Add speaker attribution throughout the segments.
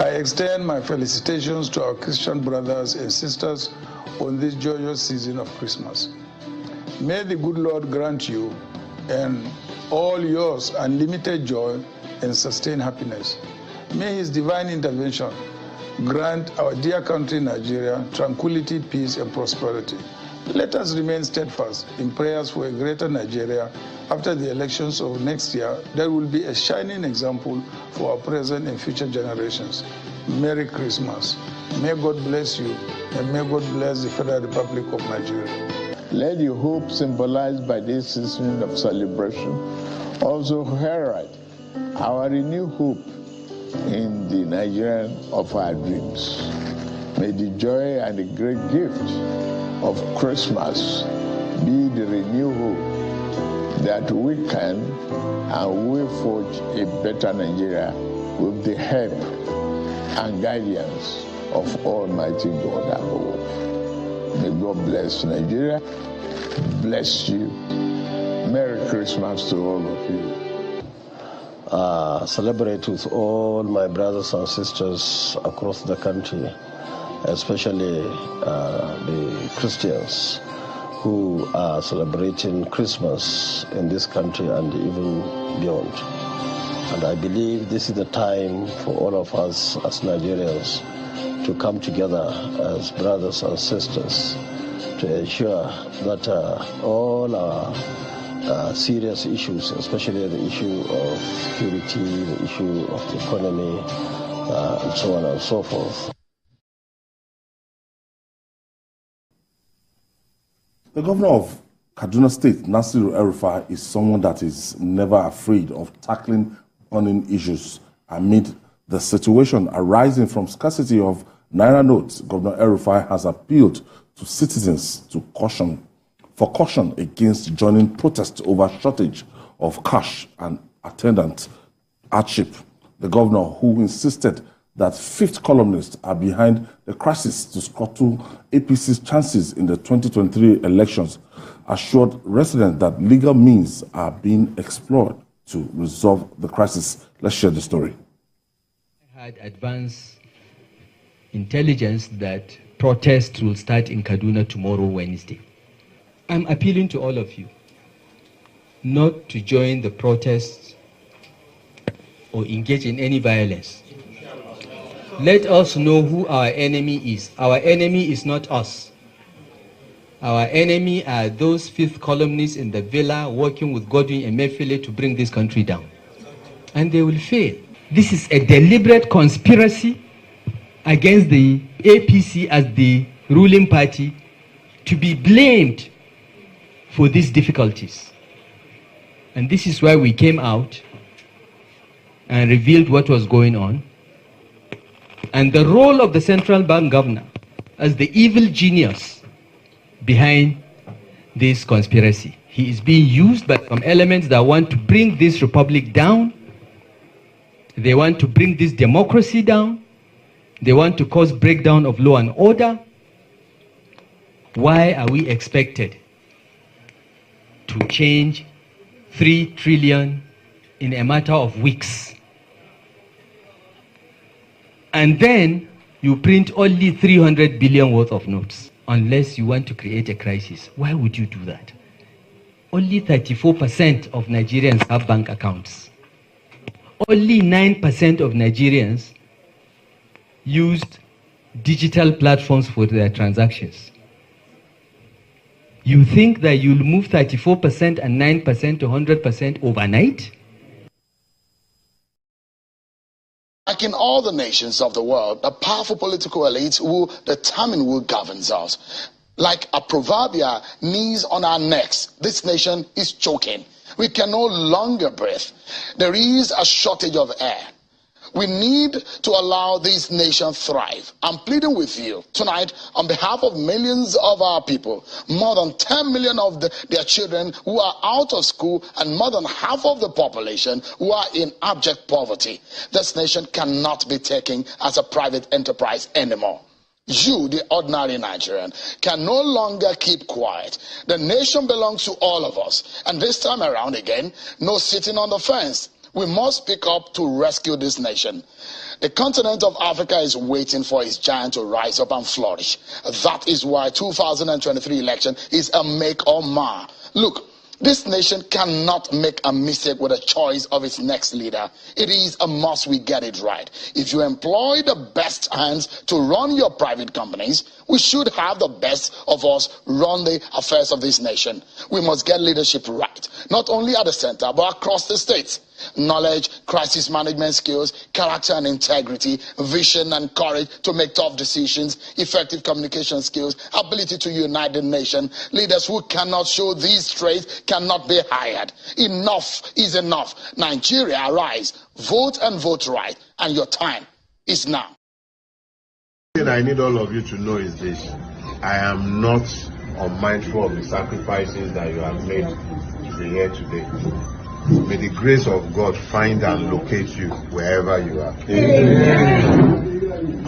Speaker 1: I extend my felicitations to our Christian brothers and sisters on this joyous season of Christmas. May the good Lord grant you and all yours unlimited joy and sustained happiness. May His divine intervention grant our dear country Nigeria tranquility, peace, and prosperity. Let us remain steadfast in prayers for a greater Nigeria after the elections of next year that will be a shining example for our present and future generations. Merry Christmas. May God bless you, and may God bless the Federal Republic of Nigeria.
Speaker 2: Let your hope symbolized by this season of celebration also herald our renewed hope in the Nigerian of our dreams. May the joy and the great gift of Christmas be the renewed hope that we can and will forge a better Nigeria with the help and guidance of Almighty God above. May God bless Nigeria, bless you. Merry Christmas to all of you.
Speaker 3: Celebrate with all my brothers and sisters across the country, especially the Christians who are celebrating Christmas in this country and even beyond. And I believe this is the time for all of us as Nigerians to come together as brothers and sisters to ensure that all our serious issues, especially the issue of security, the issue of the economy, and so on and so forth.
Speaker 4: The governor of Kaduna State, Nasiru El-Rufai, is someone that is never afraid of tackling burning issues amid the situation arising from scarcity of Naira notes. Governor El-Rufai has appealed to citizens to caution against joining protests over shortage of cash and attendant hardship. The governor, who insisted that fifth columnists are behind the crisis to scuttle APC's chances in the 2023 elections, assured residents that legal means are being explored to resolve the crisis. Let's share the story.
Speaker 5: I had advance intelligence that protests will start in Kaduna tomorrow, Wednesday. I'm appealing to all of you not to join the protests or engage in any violence. Let us know who our enemy is. Our enemy is not us. Our enemy are those fifth columnists in the villa working with Godwin Emefiele to bring this country down. And they will fail. This is a deliberate conspiracy against the APC as the ruling party to be blamed for these difficulties. And this is why we came out and revealed what was going on. And the role of the central bank governor as the evil genius behind this conspiracy. He is being used by some elements that want to bring this republic down. They want to bring this democracy down. They want to cause breakdown of law and order. Why are we expected to change 3 trillion in a matter of weeks? And then you print only 300 billion worth of notes, unless you want to create a crisis. Why would you do that? Only 34% of Nigerians have bank accounts. Only 9% of Nigerians used digital platforms for their transactions. You think that you'll move 34% and 9% to 100% overnight?
Speaker 6: Like in all the nations of the world, the powerful political elites will determine who governs us. Like a proverbial knees on our necks, this nation is choking. We can no longer breathe. There is a shortage of air. We need to allow this nation thrive. I'm pleading with you tonight on behalf of millions of our people, more than 10 million of their children who are out of school, and more than half of the population who are in abject poverty. This nation cannot be taken as a private enterprise anymore. You, the ordinary Nigerian, can no longer keep quiet. The nation belongs to all of us. And this time around again, no sitting on the fence. We must speak up to rescue this nation. The continent of Africa is waiting for its giant to rise up and flourish. That is why 2023 election is a make or mar. Look, this nation cannot make a mistake with the choice of its next leader. It is a must we get it right. If you employ the best hands to run your private companies, we should have the best of us run the affairs of this nation. We must get leadership right, not only at the center, but across the states. Knowledge, crisis management skills, character and integrity, vision and courage to make tough decisions, effective communication skills, ability to unite the nation. Leaders who cannot show these traits cannot be hired. Enough is enough. Nigeria, rise. Vote and vote right. And your time is now.
Speaker 7: The thing I need all of you to know is this. I am not unmindful of the sacrifices that you have made to be here today. May the grace of God find and locate you wherever you are. It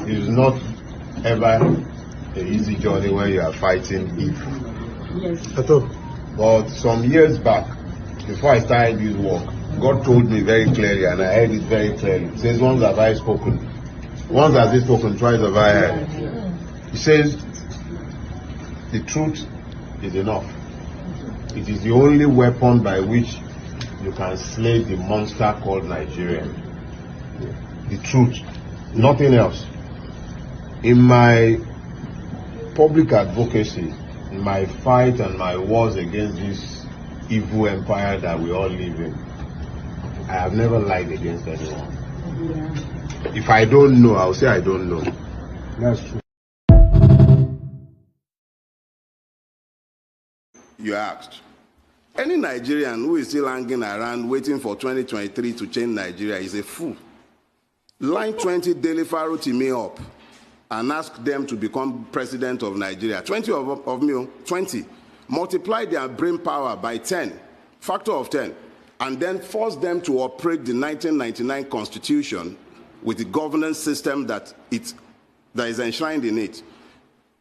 Speaker 7: is not ever an easy journey when you are fighting evil. Yes. But some years back, before I started this work, God told me very clearly, and I heard it very clearly. He says, once have I spoken. Once has he spoken, twice have I heard. He says, the truth is enough. It is the only weapon by which you can slay the monster called Nigeria. The truth, nothing else. In my public advocacy, in my fight and my wars against this evil empire that we all live in, I have never lied against anyone. If I don't know, I'll say I don't know. That's true.
Speaker 8: You asked. Any Nigerian who is still hanging around waiting for 2023 to change Nigeria is a fool. Line 20 Daily Faro me up and ask them to become president of Nigeria. 20 of me, 20. Multiply their brain power by 10, factor of 10, and then force them to operate the 1999 Constitution with the governance system that is enshrined in it.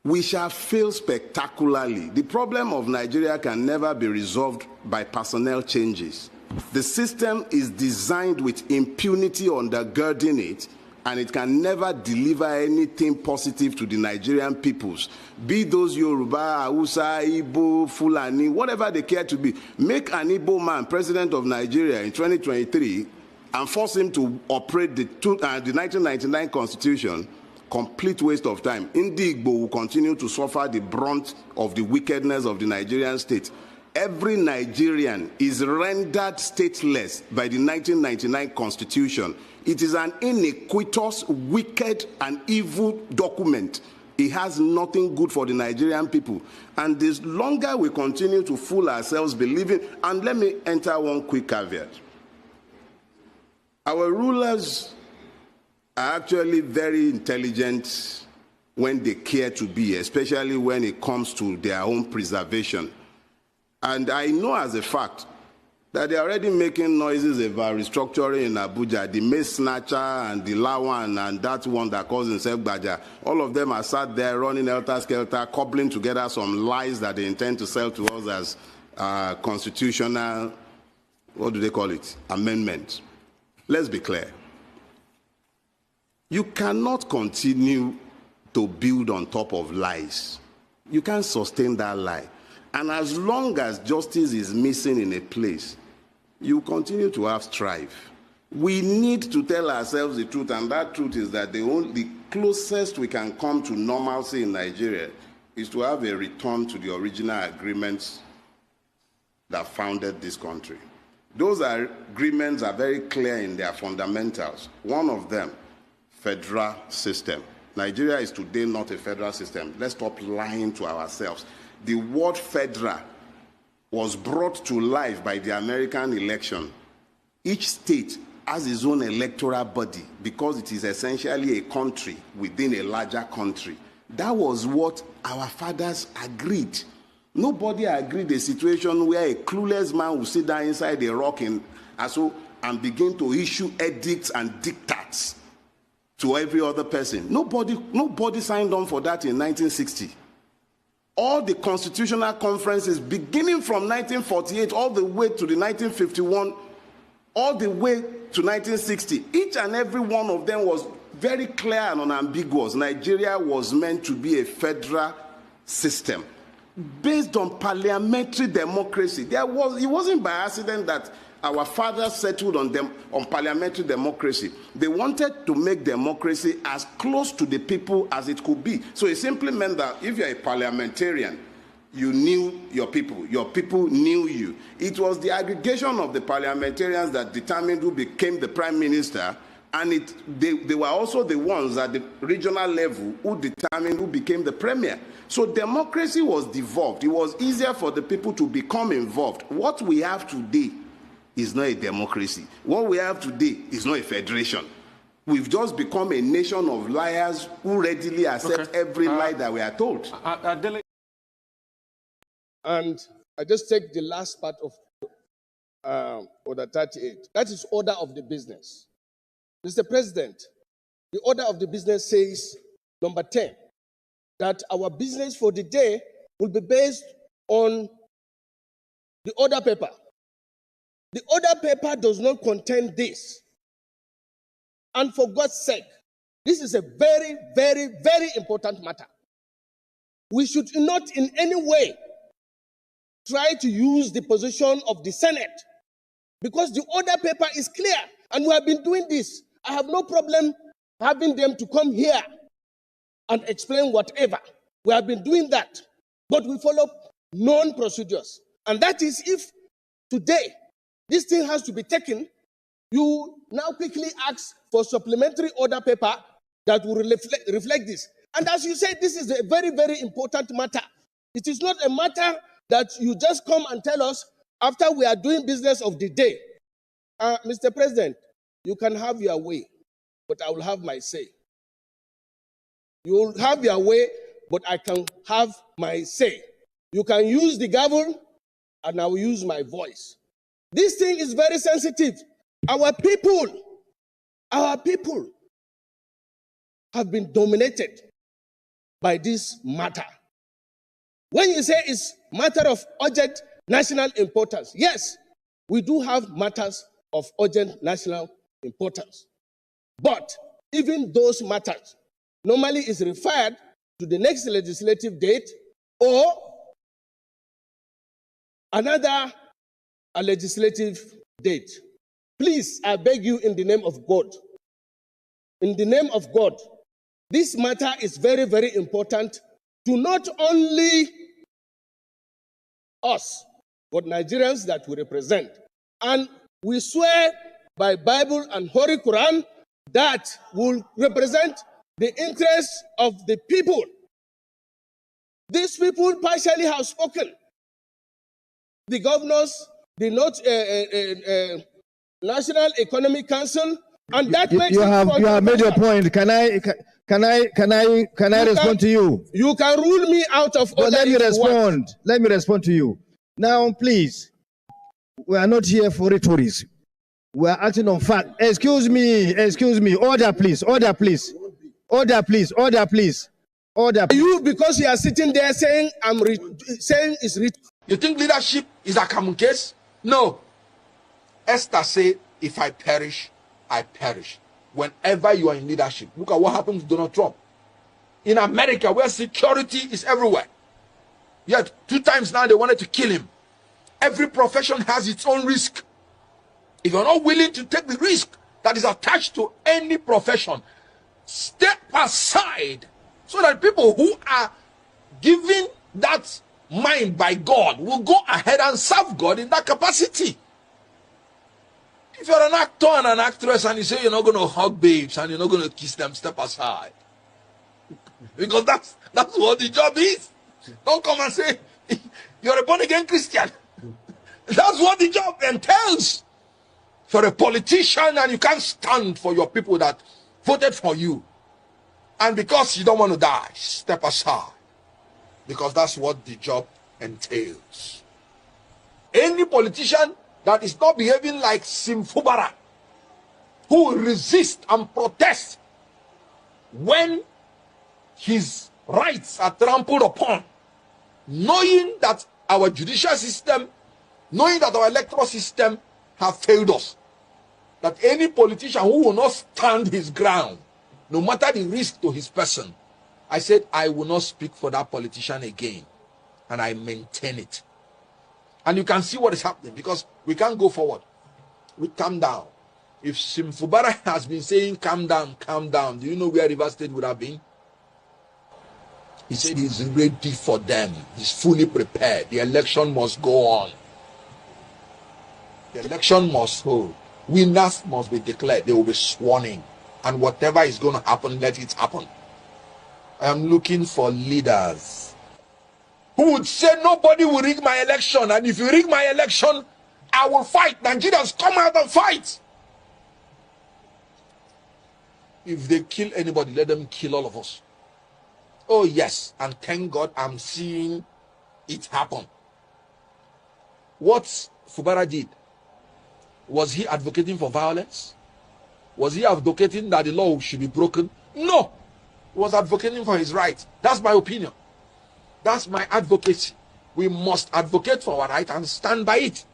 Speaker 8: We shall fail spectacularly. The problem of Nigeria can never be resolved by personnel changes. The system is designed with impunity undergirding it, and it can never deliver anything positive to the Nigerian peoples. Be those Yoruba, Hausa, Igbo, Fulani, whatever they care to be. Make an Igbo man president of Nigeria in 2023 and force him to operate the 1999 Constitution. Complete waste of time. Igbo will continue to suffer the brunt of the wickedness of the Nigerian state. Every Nigerian is rendered stateless by the 1999 Constitution. It is an iniquitous, wicked, and evil document. It has nothing good for the Nigerian people. And the longer we continue to fool ourselves believing, and let me enter one quick caveat. Our rulers are actually very intelligent when they care to be, especially when it comes to their own preservation. And I know as a fact that they're already making noises about restructuring in Abuja. The Mace Snatcher and the Lawan and that one that calls himself Baja, all of them are sat there running helter-skelter, cobbling together some lies that they intend to sell to us as constitutional, what do they call it, amendments. Let's be clear. You cannot continue to build on top of lies. You can't sustain that lie. And as long as justice is missing in a place, you continue to have strife. We need to tell ourselves the truth, and that truth is that the closest we can come to normalcy in Nigeria is to have a return to the original agreements that founded this country. Those agreements are very clear in their fundamentals. One of them, federal system. Nigeria is today not a federal system. Let's stop lying to ourselves. The word federal was brought to life by the American election. Each state has its own electoral body because it is essentially a country within a larger country. That was what our fathers agreed. Nobody agreed a situation where a clueless man will sit down inside a rock and begin to issue edicts and diktats to every other person. Nobody signed on for that in 1960. All the constitutional conferences, beginning from 1948 all the way to the 1951, all the way to 1960, each and every one of them was very clear and unambiguous. Nigeria was meant to be a federal system based on parliamentary democracy. It wasn't by accident that our fathers settled on parliamentary democracy. They wanted to make democracy as close to the people as it could be. So it simply meant that if you're a parliamentarian, you knew your people knew you. It was the aggregation of the parliamentarians that determined who became the prime minister, and they were also the ones at the regional level who determined who became the premier. So democracy was devolved. It was easier for the people to become involved. What we have today is not a democracy. What we have today is not a federation. We've just become a nation of liars who readily accept every lie that we are told.
Speaker 9: And I just take the last part of Order 38. That is order of the business. Mr. President, the order of the business says, number 10, that our business for the day will be based on the order paper. The order paper does not contain this. And for God's sake, this is a very, very, very important matter. We should not in any way try to use the position of the Senate, because the order paper is clear, and we have been doing this. I have no problem having them to come here and explain whatever. We have been doing that, but we follow known procedures. And that is, if today this thing has to be taken, you now quickly ask for supplementary order paper that will reflect this. And as you said, this is a very, very important matter. It is not a matter that you just come and tell us after we are doing business of the day. Mr. President, you can have your way, but I will have my say. You will have your way, but I can have my say. You can use the gavel, and I will use my voice. This thing is very sensitive. Our people have been dominated by this matter. When you say it's matter of urgent national importance, yes, we do have matters of urgent national importance. But even those matters normally is referred to the next legislative date or another legislative date. Please, I beg you in the name of God, this matter is very, very important to not only us, but Nigerians that we represent. And we swear by Bible and Holy Quran that will represent the interests of the people. These people partially have spoken. The governors, the National Economic Council, And that makes
Speaker 10: you have made your point. Can I respond to you?
Speaker 9: You can rule me out of order.
Speaker 10: Let me respond. Let me respond to you. Now, please, we are not here for rhetorics. We are acting on fact. Excuse me. Order, please. Order, please. Order, please. Order, please. Order.
Speaker 9: You, because you are sitting there saying saying it's written.
Speaker 11: You think leadership is a common case? No. Esther said, if I perish, I perish. Whenever you are in leadership, look at what happened to Donald Trump. In America, where security is everywhere. Yet 2 times now they wanted to kill him. Every profession has its own risk. If you're not willing to take the risk that is attached to any profession, step aside so that people who are given that mind by God will go ahead and serve God in that capacity. If you're an actor and an actress and you say you're not going to hug babes and you're not going to kiss them, step aside. Because that's what the job is. Don't come and say you're a born-again Christian. That's what the job entails. If you're a politician and you can't stand for your people that voted for you, and because you don't want to die, step aside. Because that's what the job entails. Any politician that is not behaving like Simfubara, who will resist and protest when his rights are trampled upon, knowing that our judicial system, knowing that our electoral system have failed us, that any politician who will not stand his ground, no matter the risk to his person, I said I will not speak for that politician again, and I maintain it. And you can see what is happening, because we can't go forward. We calm down. If Simfubara has been saying calm down, do you know where River State would have been? He said he's ready for them. He's fully prepared. The election must go on. The election must hold. Winners must be declared. They will be sworn in. And whatever is going to happen, let it happen. I am looking for leaders who would say nobody will rig my election, and if you rig my election, I will fight. Nigerians, come out and fight. If they kill anybody, let them kill all of us. Oh yes, and thank God I'm seeing it happen. What Fubara did, was he advocating for violence? Was he advocating that the law should be broken? No. He was advocating for his right. That's my opinion. That's my advocacy. We must advocate for our right and stand by it.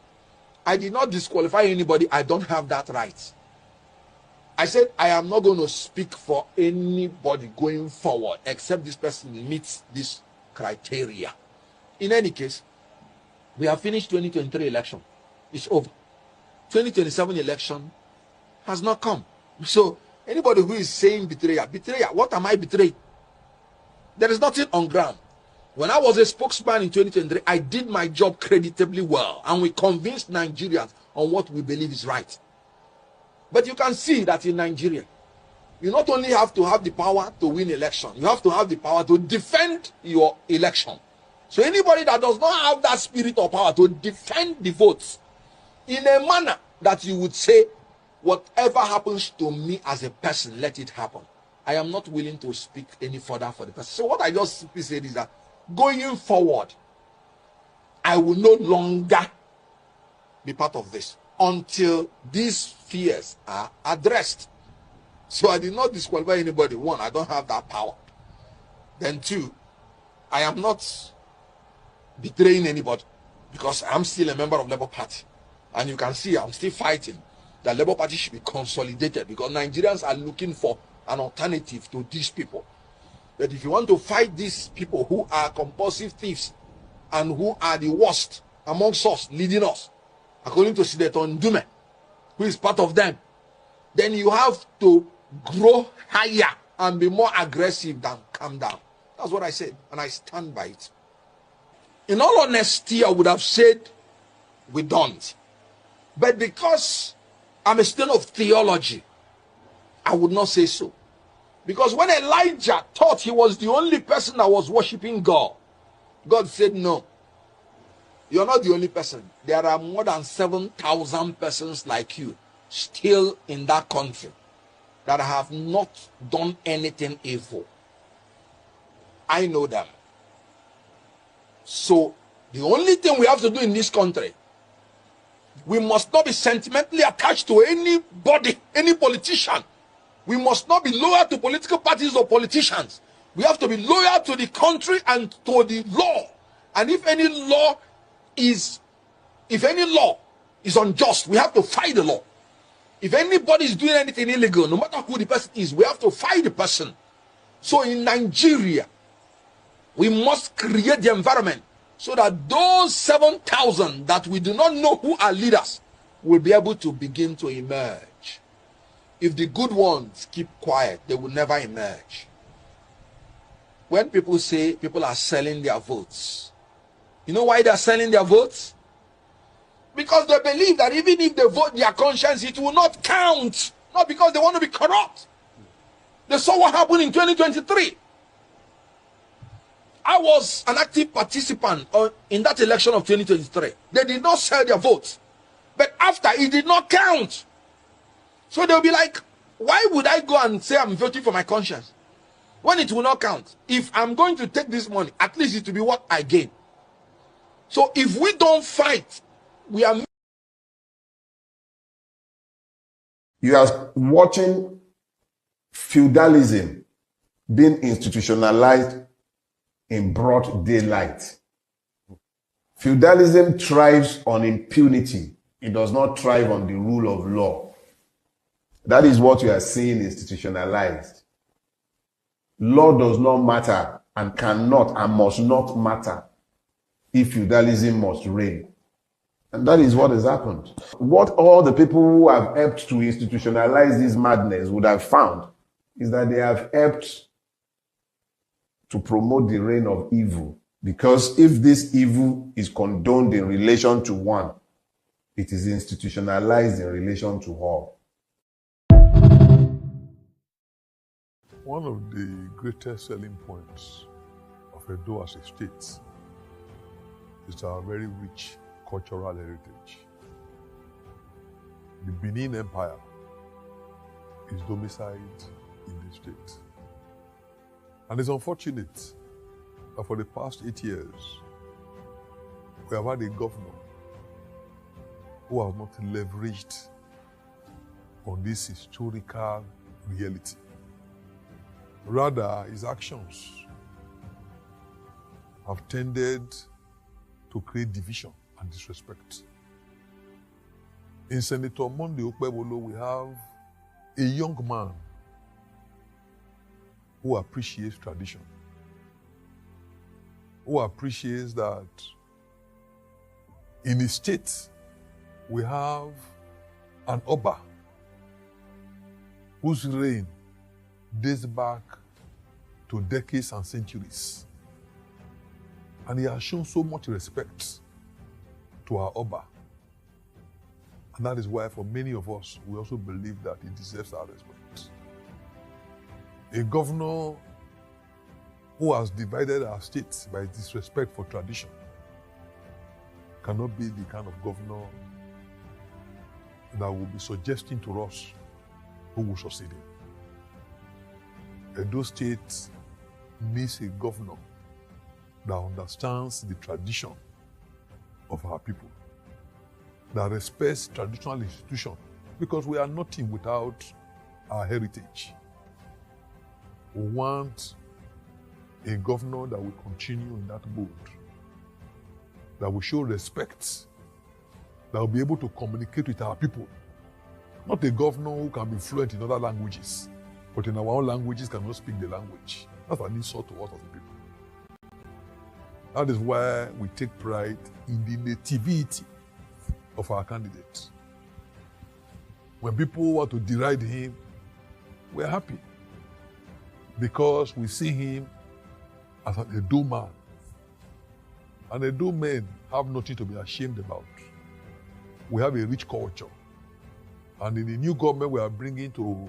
Speaker 11: I did not disqualify anybody. I don't have that right. I said I am not going to speak for anybody going forward except this person meets this criteria. In any case, we have finished 2023 election. It's over. 2027 election has not come. So anybody who is saying betrayal, what am I betraying? There is nothing on ground. When I was a spokesman in 2023, I did my job creditably well, and we convinced Nigerians on what we believe is right. But you can see that in Nigeria, you not only have to have the power to win election, you have to have the power to defend your election. So anybody that does not have that spirit or power to defend the votes in a manner that you would say, whatever happens to me as a person, let it happen. I am not willing to speak any further for the person. So what I just simply said is that going forward, I will no longer be part of this until these fears are addressed. So I did not disqualify anybody. One, I don't have that power. Then two, I am not betraying anybody because I'm still a member of Labour Party. And you can see I'm still fighting. The Labour Party should be consolidated because Nigerians are looking for an alternative to these people. That if you want to fight these people who are compulsive thieves and who are the worst amongst us, leading us, according to Senator Ndume, who is part of them, then you have to grow higher and be more aggressive than calm down. That's what I said, and I stand by it. In all honesty, I would have said we don't. But because I'm a student of theology, I would not say so. Because when Elijah thought he was the only person that was worshiping God, God said, no, you're not the only person. There are more than 7,000 persons like you still in that country. that have not done anything evil. I know them. So the only thing we have to do in this country, we must not be sentimentally attached to anybody, any politician. We must not be loyal to political parties or politicians. We have to be loyal to the country and to the law. And if any law is unjust, we have to fight the law. If anybody is doing anything illegal, no matter who the person is, we have to fight the person. So in Nigeria, we must create the environment so that those 7,000 that we do not know who are leaders will be able to begin to emerge. If the good ones keep quiet, they will never emerge. When people say people are selling their votes, you know why they are selling their votes? Because they believe that even if they vote their conscience, it will not count. Not because they want to be corrupt. They saw what happened in 2023. I was an active participant in that election of 2023. They did not sell their votes. But after, it did not count. So they'll be like, why would I go and say I'm voting for my conscience when it will not count? If I'm going to take this money, at least it will be what I gain. So if we don't fight, we are...
Speaker 7: You are watching feudalism being institutionalized in broad daylight. Feudalism thrives on impunity. It does not thrive on the rule of law. That is what you are seeing institutionalized. Law does not matter and cannot and must not matter if feudalism must reign. And that is what has happened. What all the people who have helped to institutionalize this madness would have found is that they have helped to promote the reign of evil. Because if this evil is condoned in relation to one, it is institutionalized in relation to all.
Speaker 12: One of the greatest selling points of Edo as a state is our very rich cultural heritage. The Benin Empire is domiciled in the state. And it's unfortunate that for the past 8 years, we have had a governor who has not leveraged on this historical reality. Rather, his actions have tended to create division and disrespect. In Senator Monday Okpebolo, we have a young man who appreciates tradition, who appreciates that in his state we have an Oba whose reign dates back to decades and centuries. And he has shown so much respect to our Oba. And that is why for many of us, we also believe that he deserves our respect. A governor who has divided our state by disrespect for tradition cannot be the kind of governor that will be suggesting to us who will succeed him. Edo State needs a governor that understands the tradition of our people, that respects traditional institutions, because we are nothing without our heritage. We want a governor that will continue in that mode, that will show respect, that will be able to communicate with our people. Not a governor who can be fluent in other languages, but in our own languages cannot speak the language. That's an insult to us as a people. That is why we take pride in the nativity of our candidate. When people want to deride him, we're happy, because we see him as an Edo man. And Edo men have nothing to be ashamed about. We have a rich culture. And in the new government we are bringing to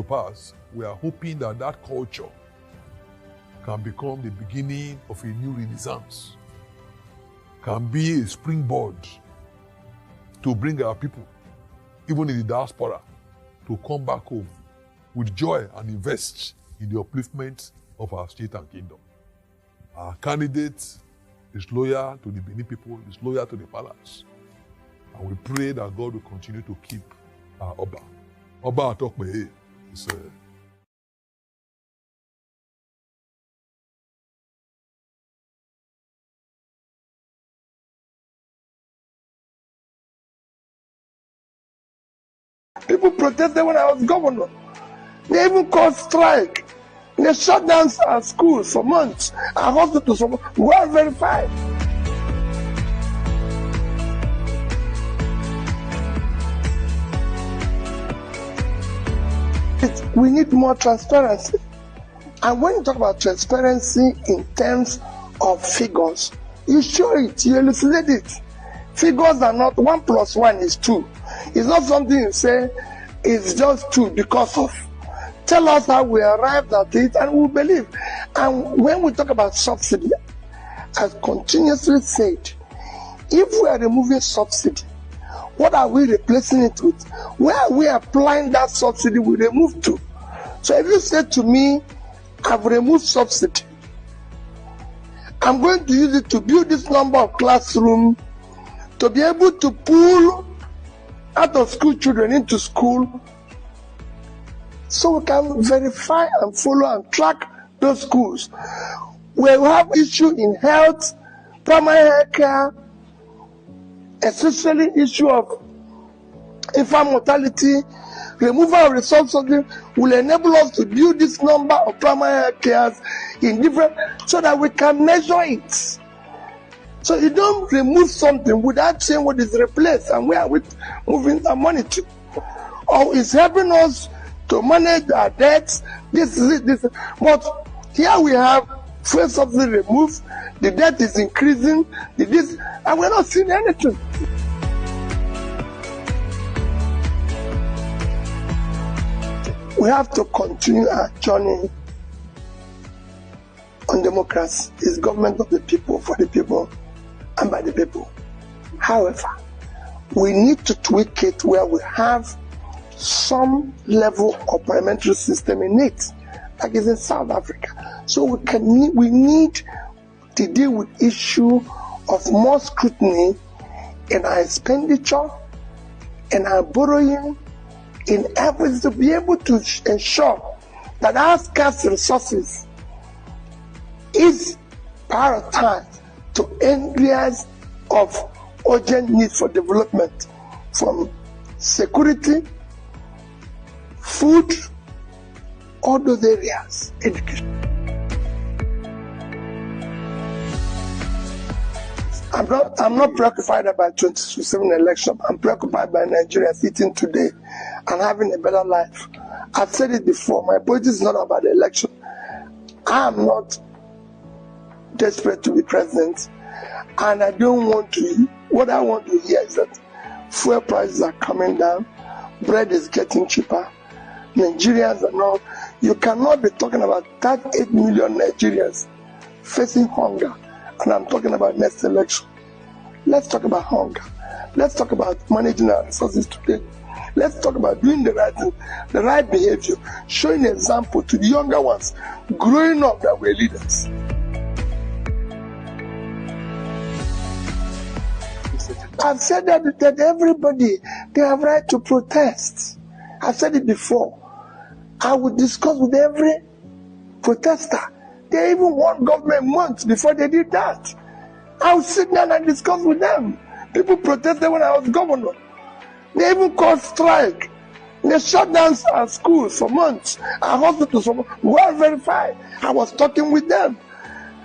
Speaker 12: pass, we are hoping that that culture can become the beginning of a new renaissance, can be a springboard to bring our people, even in the diaspora, to come back home with joy and invest in the upliftment of our state and kingdom. Our candidate is loyal to the Benin people, is loyal to the palace. And we pray that God will continue to keep our Oba. Oba Atokpe is
Speaker 13: People protested when I was governor. They even caused strike. They shut down our schools for months, our hospitals for months. Well verified. We need more transparency. And when you talk about transparency in terms of figures, you show it, you elucidate it. Figures are not 1 + 1 is 2. It's not something you say it's just 2 because of. Tell us how we arrived at it and we'll believe. And when we talk about subsidy, as continuously said, if we are removing subsidy, what are we replacing it with? Where are we applying that subsidy we removed to? So if you say to me, I've removed subsidy, I'm going to use it to build this number of classrooms, to be able to pull out of school children into school, so we can verify and follow and track those schools. We have issue in health, primary health care, especially issue of infant mortality. Removal of resource subsidy will enable us to build this number of primary health cares in different, so that we can measure it. So you don't remove something without saying what is replaced and where are we moving our money to. Or it's helping us to manage our debts. This is it. This. But here we have fuel subsidy removed, the debt is increasing, and we're not seeing anything. We have to continue our journey on democracy. It's government of the people, for the people, and by the people. However, we need to tweak it where we have some level of parliamentary system in it, like it's in South Africa. So we need to deal with issue of more scrutiny in our expenditure, in our borrowing, in efforts to be able to ensure that our scarce resources is prioritized to areas of urgent need for development, from security, food, all those areas, education. I'm not preoccupied about 2027 election. I'm preoccupied by Nigeria sitting today and having a better life. I've said it before, my politics is not about the election. I am not desperate to be president, and I don't want to. What I want to hear is that fuel prices are coming down, bread is getting cheaper, Nigerians are not. You cannot be talking about 38 million Nigerians facing hunger, and I'm talking about next election. Let's talk about hunger. Let's talk about managing our resources today. Let's talk about doing the right thing, the right behavior, showing example to the younger ones, growing up that we're leaders. I've said that everybody, they have right to protest. I've said it before. I would discuss with every protester. They even won government months before they did that. I would sit down and discuss with them. People protested when I was governor. They even caused strike. They shut down our schools for months, our hospitals for months. Well verified. I was talking with them.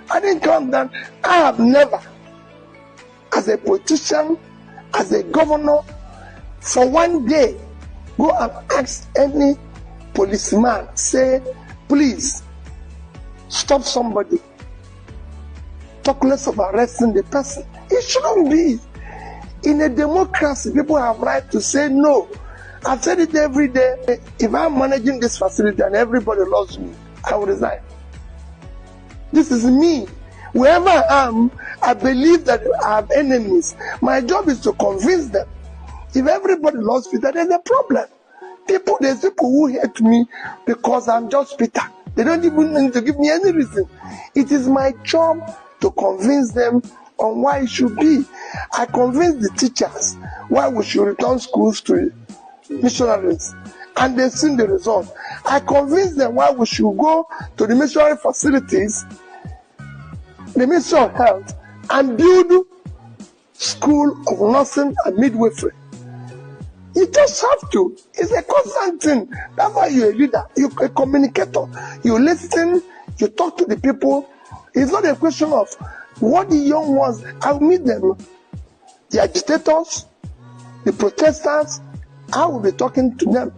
Speaker 13: I didn't come down. I have never, as a politician, as a governor, for one day, go and ask any policeman, say, please, stop somebody. Talk less of arresting the person. It shouldn't be. In a democracy, people have right to say no. I've said it every day. If I'm managing this facility and everybody loves me, I will resign. This is me. Wherever I am, I believe that I have enemies. My job is to convince them. If everybody loves me, then there's a problem. There's people who hate me because I'm just Peter. They don't even need to give me any reason. It is my job to convince them on why it should be. I convince the teachers why we should return schools to missionaries, and they've seen the result. I convince them why we should go to the missionary facilities, the Ministry of Health, and build school of nursing and midwifery. You just have to. It's a constant thing. That's why you're a leader. You're a communicator. You listen. You talk to the people. It's not a question of what the young ones. I'll meet them. The agitators, the protesters. I will be talking to them.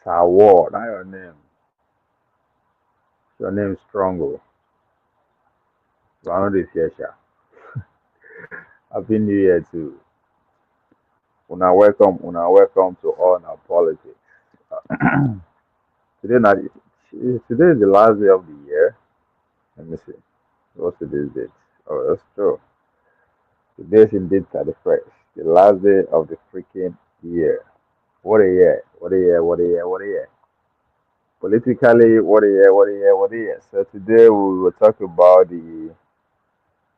Speaker 14: Sawa, not your name. Your name is Strongo. Ronald is here, sha. Happy New Year too. Una welcome to all our politics. Today, not, today is the last day of the year. Let me see. What's today's date? Oh, that's true. Today is indeed 31st. The last day of the freaking year. What a year. What a year. What a year. What a year. Politically, what a year. What a year. What a year. So today we will talk about the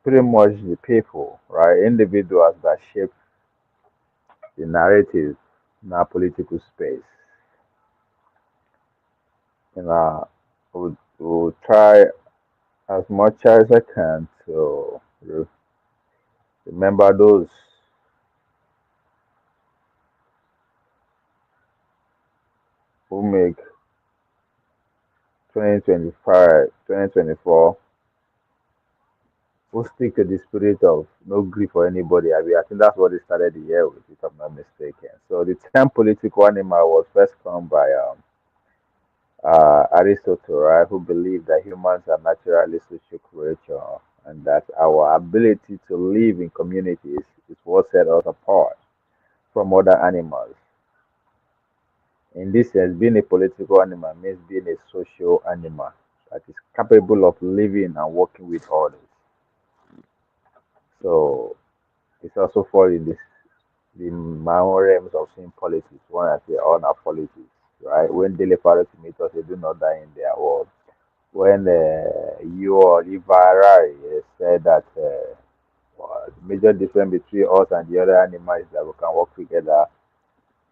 Speaker 14: pretty much the people, right? Individuals that shape the narrative in our political space. And we'll try as much as I can to remember those who make 2025, 2024, who stick to the spirit of no grief for anybody. I think that's what they started the year with, if I'm not mistaken. So the term political animal was first coined by Aristotle, right, who believed that humans are naturally social creatures and that our ability to live in communities is what sets us apart from other animals. In this sense, being a political animal means being a social animal that is capable of living and working with others. So it's also fall in the my realms of seeing politics. One I say honor politics, right? When Dele Paratimeters they do not die in their world. When you or Ivarari said that the major difference between us and the other animals is that we can work together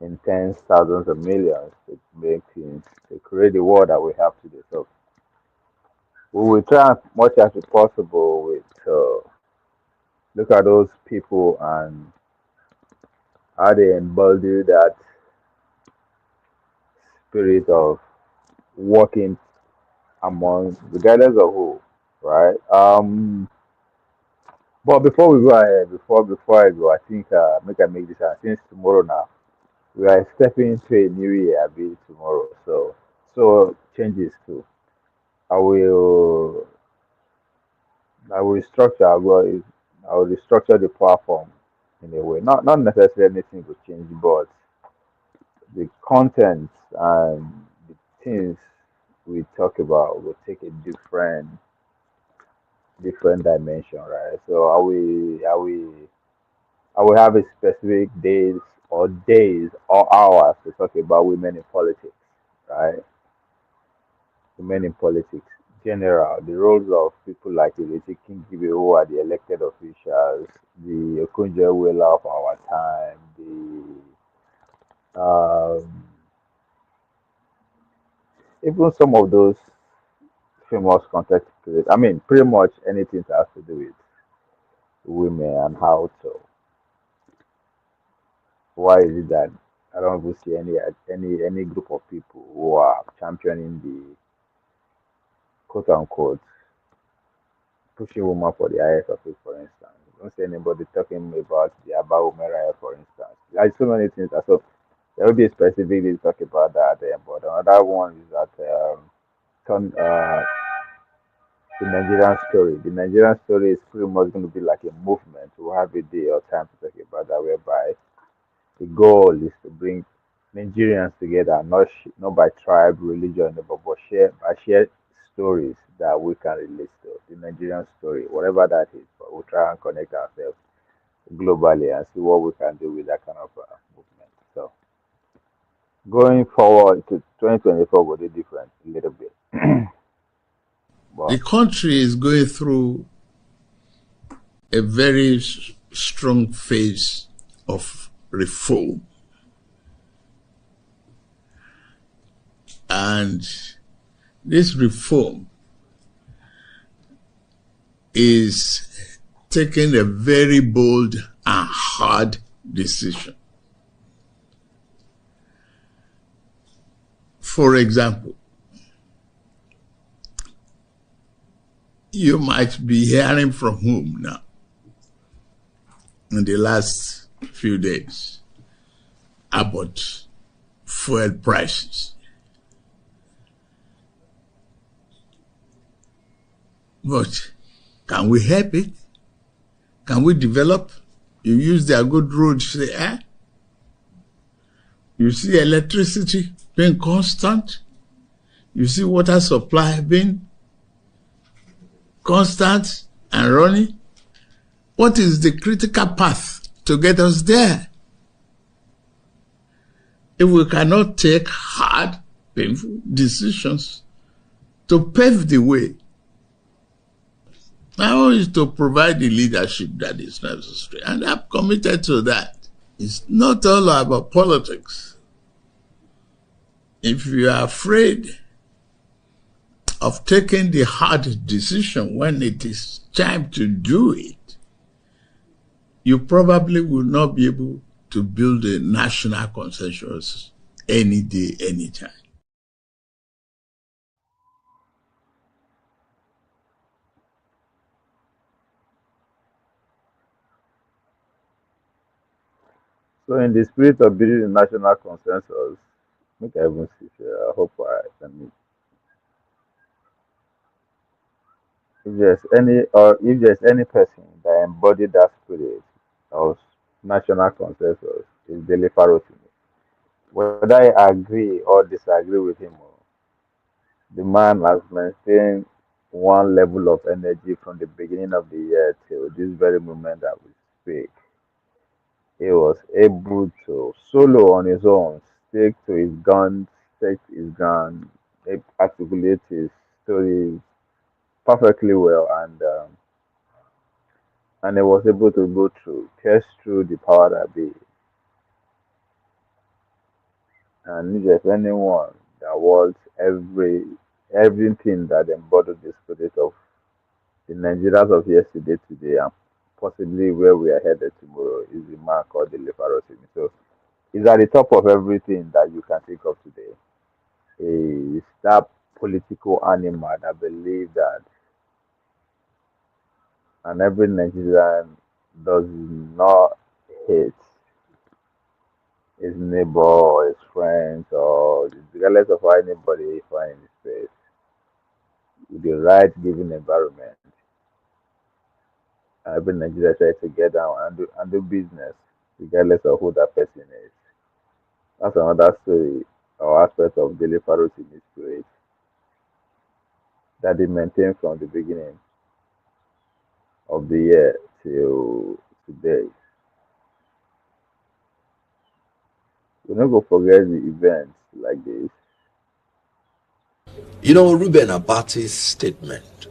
Speaker 14: in tens, thousands, of millions to make things, to create the world that we have today. So we will try as much as possible with look at those people and how they embody that spirit of working among, regardless of who, right? But before we go ahead, before I go, I think make this since tomorrow now we are stepping into a new year, I believe tomorrow. So changes too. I will I will structure I will restructure the platform in a way. Not necessarily anything will change, but the content and the things we talk about will take a different dimension, right? So I will have a specific days or hours to talk about women in politics. right? Women in politics, general, the roles of people like Ireti Kingibe, who are the elected officials, the Okunjo-Iweala of our time, even some of those famous content creators. I mean, pretty much anything that has to do with women and how to. Why is it that I don't even see any group of people who are championing the quote unquote pushing women for the highest office, for instance. I don't see anybody talking about the about women rights, for instance. There's so many things. So there will be a specific to talk about that. But another one is that turn, the Nigerian story. The Nigerian story is pretty much going to be like a movement. We'll have a day or time to talk about that, whereby the goal is to bring Nigerians together, not by tribe, religion, but share stories that we can relate to. The Nigerian story, whatever that is, but we'll try and connect ourselves globally and see what we can do with that kind of movement. So going forward to 2024 will be different a little bit.
Speaker 2: The country is going through a very strong phase of reform. And this reform is taking a very bold and hard decision. For example, you might be hearing from home now in the last few days about fuel prices. But can we help it? Can we develop? You use their good roads there. You see electricity being constant. You see water supply being constant and running. What is the critical path to get us there? If we cannot take hard, painful decisions to pave the way, now is to provide the leadership that is necessary. And I'm committed to that. It's not all about politics. If you are afraid of taking the hard decision when it is time to do it, you probably will not be able to build a national consensus any day, anytime.
Speaker 14: So in the spirit of building a national consensus, make I even see here, I hope I can. If there's any person that embodied that spirit of national consensus, is Dele Farotimi. Whether I agree or disagree with him, the man has maintained one level of energy from the beginning of the year till this very moment that we speak. He was able to solo on his own, stick to his guns, stick to his gun, articulate his stories perfectly well, and he was able to go through, pierce through the power that be. And if there's anyone that wants everything that embodied the spirit of the Nigerians of yesterday, today, and possibly where we are headed tomorrow, is the man called the Lefarosimi. So it's at the top of everything that you can think of today. Is that political animal that believe that, and every Nigerian does not hate his neighbor or his friends or regardless of how anybody find his space with the right given environment. Every Nigeria try to get down and do business regardless of who that person is. That's another story or aspect of daily Farotimi spirit that they maintain from the beginning of the year till today. We not go forget the events like this.
Speaker 11: You know, Ruben Abati's statement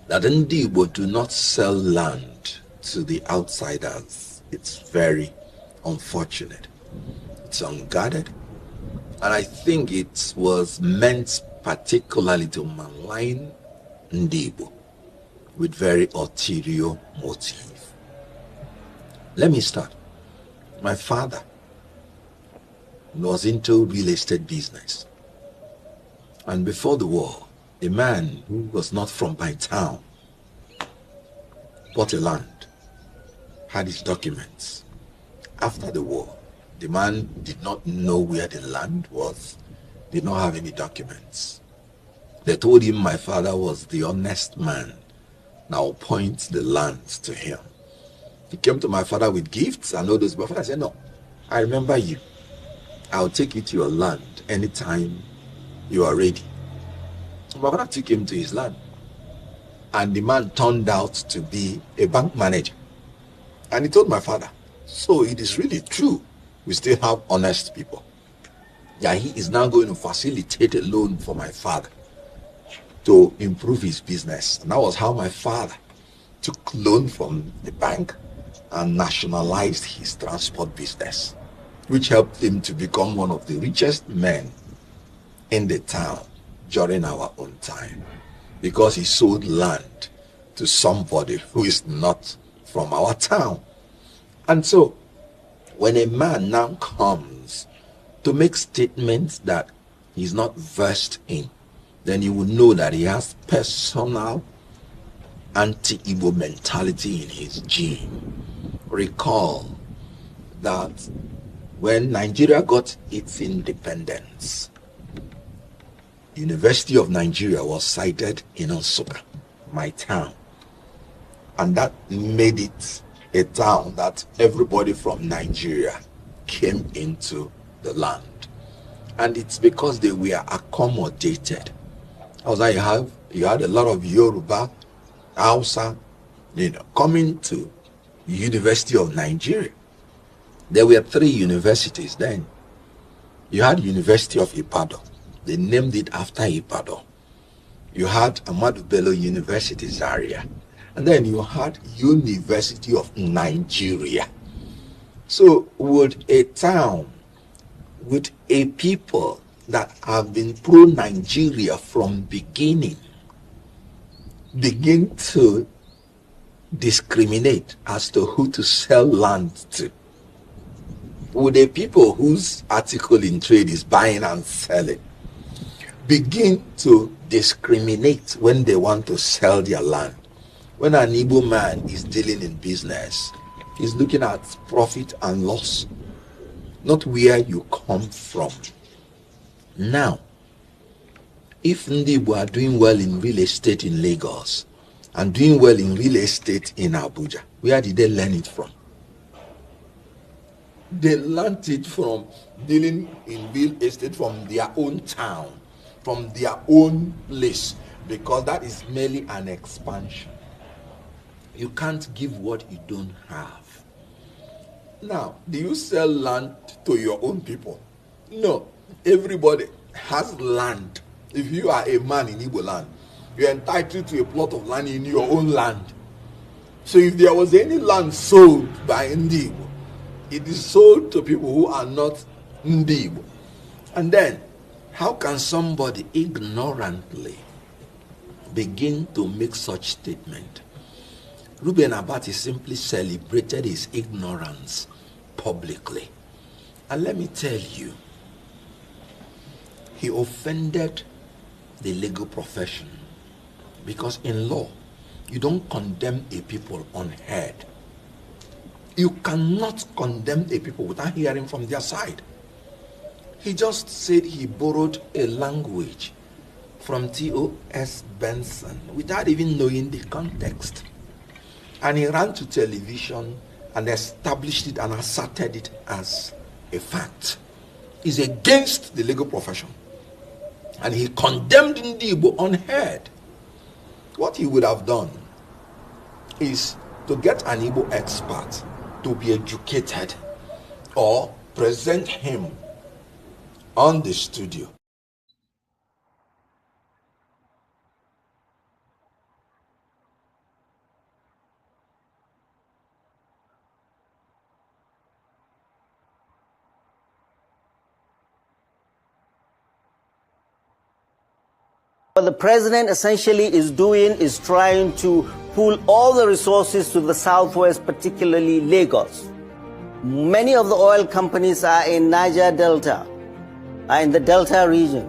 Speaker 11: that Ndi Igbo do not sell land to the outsiders, it's very unfortunate. It's unguarded. And I think it was meant particularly to malign Ndi Igbo with very ulterior motive. Let me start. My father was into real estate business. And before the war, a man who was not from my town bought a land, had his documents. After the war, the man did not know where the land was, did not have any documents. They told him my father was the honest man. Now point the land to him. He came to my father with gifts and all those. My father said, no, I remember you. I'll take you to your land anytime you are ready. My father took him to his land. And the man turned out to be a bank manager. And he told my father, so it is really true. We still have honest people. Yeah, he is now going to facilitate a loan for my father to improve his business. And that was how my father took loan from the bank and nationalized his transport business, which helped him to become one of the richest men in the town during our own time, because he sold land to somebody who is not from our town. And so when a man now comes to make statements that he's not versed in, then you will know that he has personal anti-Igbo mentality in his gene. Recall that when Nigeria got its independence, University of Nigeria was sited in Nsukka, my town. And that made it a town that everybody from Nigeria came into the land. And it's because they were accommodated. Also, you had a lot of Yoruba, Hausa, coming to University of Nigeria. There were 3 universities then. You had University of Ibadan. They named it after Ibadan. You had Ahmadu Bello University, Zaria. And then you had University of Nigeria. So would a town with a people that have been pro-Nigeria from beginning begin to discriminate as to who to sell land to? Would a people whose article in trade is buying and selling begin to discriminate when they want to sell their land? When an Igbo man is dealing in business, he's looking at profit and loss, not where you come from. Now, if Ndi Igbo are doing well in real estate in Lagos and doing well in real estate in Abuja, where did they learn it from? They learned it from dealing in real estate from their own town, from their own place, because that is merely an expansion. You can't give what you don't have. Now, do you sell land to your own people? No. Everybody has land. If you are a man in Igbo land, you're entitled to a plot of land in your own land. So if there was any land sold by Ndi Igbo, it is sold to people who are not Ndi Igbo. And then, how can somebody ignorantly begin to make such statement? Ruben Abati simply celebrated his ignorance publicly. And let me tell you, he offended the legal profession, because in law, you don't condemn a people unheard. You cannot condemn a people without hearing from their side. He just said he borrowed a language from T.O.S. Benson without even knowing the context. And he ran to television and established it and asserted it as a fact. It's against the legal profession. And he condemned Ndi Igbo unheard. What he would have done is to get an Igbo expert to be educated or present him on the studio.
Speaker 15: What the president essentially is doing is trying to pull all the resources to the southwest, particularly Lagos. Many of the oil companies are in Niger Delta, are in the Delta region.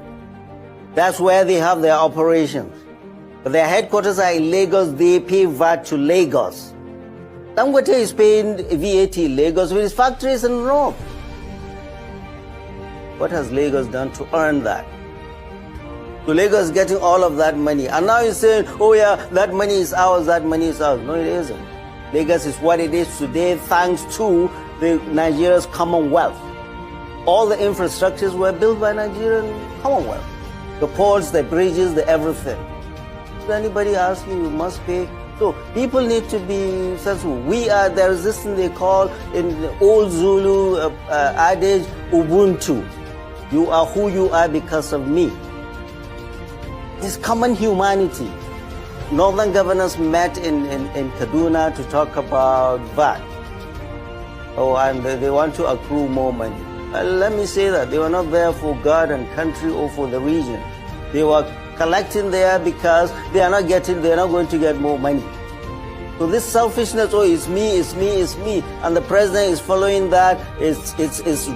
Speaker 15: That's where they have their operations. But their headquarters are in Lagos. They pay VAT to Lagos. Dangote is paying VAT in Lagos with his factories in the north. What has Lagos done to earn that? So Lagos is getting all of that money. And now you're saying, oh yeah, that money is ours, that money is ours. No, it isn't. Lagos is what it is today thanks to the Nigeria's Commonwealth. All the infrastructures were built by Nigerian Commonwealth. The ports, the bridges, the everything. If anybody asks you, you must pay. So people need to be sensible. We are the resistance they call in the old Zulu adage, Ubuntu. You are who you are because of me. It's common humanity. Northern governors met in Kaduna to talk about VAT. Oh, and they want to accrue more money. Let me say that they were not there for God and country or for the region. They were collecting there because they're not going to get more money. So this selfishness, oh, it's me, it's me, it's me, and the president is following that, it's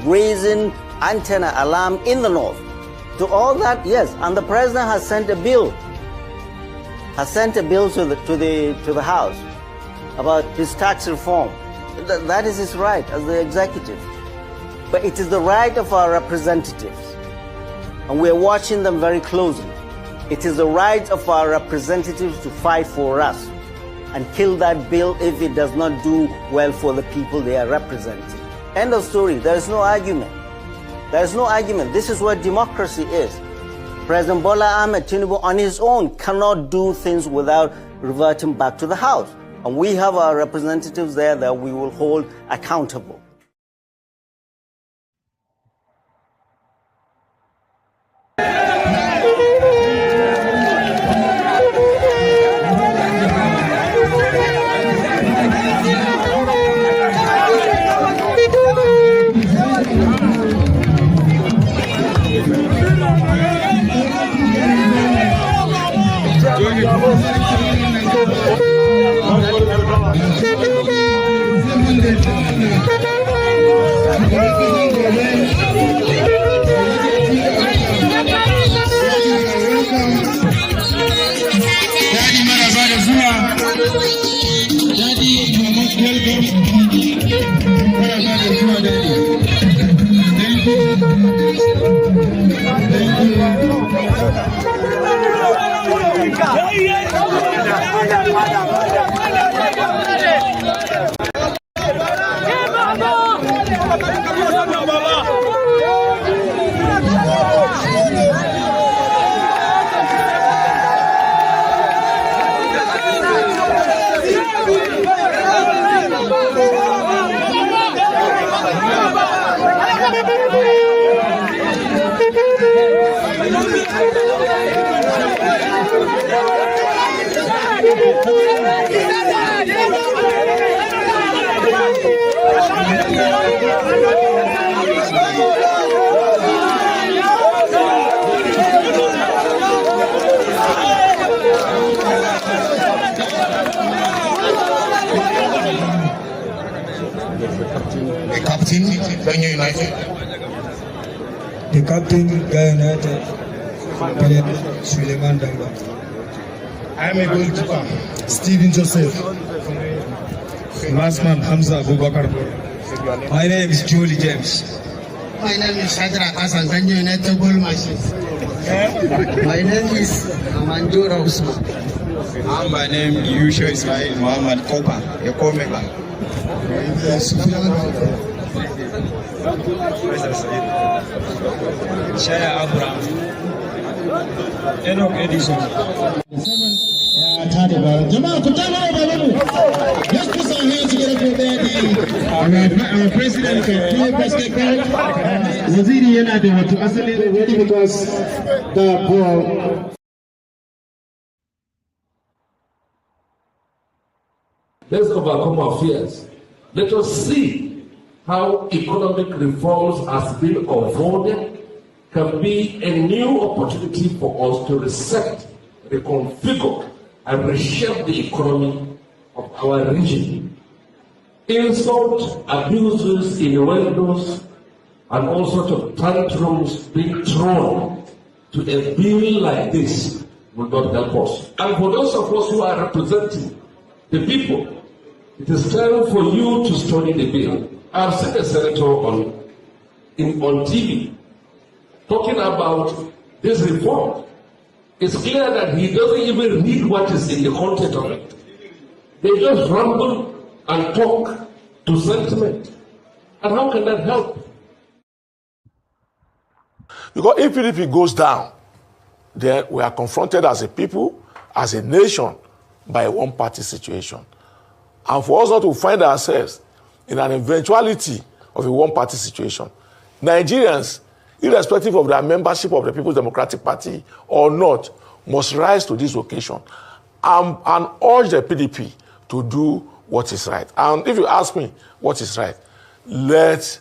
Speaker 15: raising antenna alarm in the north. To all that, yes, and the president has sent a bill. To the House about his tax reform. That is his right as the executive. But it is the right of our representatives, and we're watching them very closely. It is the right of our representatives to fight for us and kill that bill if it does not do well for the people they are representing. End of story. There is no argument. There is no argument. This is what democracy is. President Bola Ahmed Tinubu on his own cannot do things without reverting back to the House. And we have our representatives there that we will hold accountable.
Speaker 16: The captain, Ghana United. The captain, Ghana United, Suleiman Damba. I am a goalkeeper, Stephen Joseph. Last man, Hamza Abubakar. My name is Julie James.
Speaker 17: My name is Sadra Hassan, Ghana United goal machine. My name is Amanjura Usman.
Speaker 16: My name is Yusha Ismail Muhammad Kopa, a co-member. Shaya Abraham, Enoch Edison.
Speaker 17: Let's put some hands together for Daddy. Our president can play basketball. Waziri yana da wato asali ready because the ball.
Speaker 18: Let's overcome our fears. Let us see how economic reforms has been unfolded, can be a new opportunity for us to reset, reconfigure, and reshape the economy of our region. Insult, abuses, innuendos, and all sorts of tantrums being thrown to a bill like this will not help us. And for those of us who are representing the people, it is time for you to study the bill. I've seen a senator on TV talking about this reform. It's clear that he doesn't even read what is in the content of it. They just ramble and talk to sentiment. And how can that help?
Speaker 11: Because if PDP goes down, then we are confronted as a people, as a nation, by a one-party situation. And for us not to find ourselves in an eventuality of a one-party situation, Nigerians, irrespective of their membership of the People's Democratic Party or not, must rise to this occasion and urge the PDP to do what is right. And if you ask me what is right, let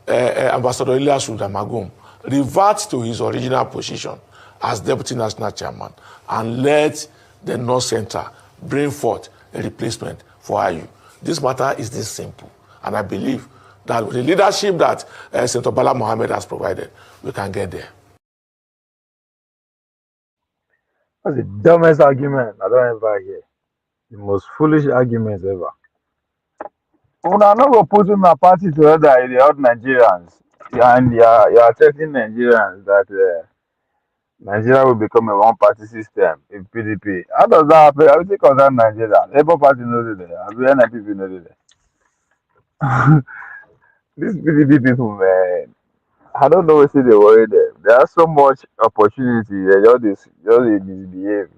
Speaker 11: Ambassador Elias Udamagum revert to his original position as Deputy National Chairman and let the North Center bring forth a replacement for IU. This matter is this simple. And I believe that with the leadership that Senator Bala Mohammed has provided, we can get there.
Speaker 14: That's the dumbest argument I don't ever hear. The most foolish arguments ever. When I'm not going to put in a party together, the other Nigerians, and you're telling Nigerians that Nigeria will become a one-party system in PDP. How does that happen? I will think of that Nigeria. Labour Party knows it there. I will NIPP knows it there. These PDP people, man, I don't know what they worry them. There are so much opportunity. Just they misbehave.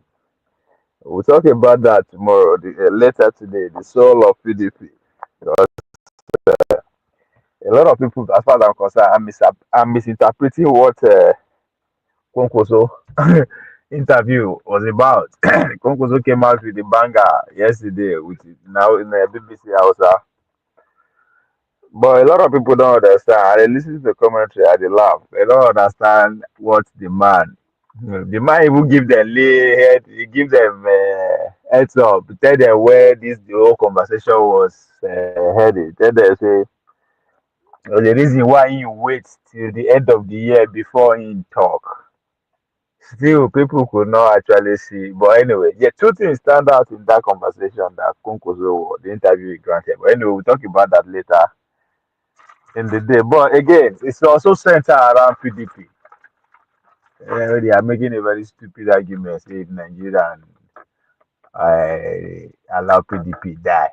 Speaker 14: We'll talk about that tomorrow, later today, the soul of PDP. Because a lot of people, as far as I'm concerned, I'm misinterpreting what Konkoso interview was about. Konkoso came out with a banger yesterday, with it now in the BBC Hausa. But a lot of people don't understand. And they listen to the commentary and they laugh. They don't understand what the man even give them lay head, he give them heads up, tell them where the whole conversation was headed. Tell them say the reason why you wait till the end of the year before he talk. Still, people could not actually see. But anyway, yeah, two things stand out in that conversation that Kunkozo, the interview he granted. But anyway, we'll talk about that later in the day. But again, it's also centered around PDP. They are making a very stupid argument. Say if Nigeria allow PDP die,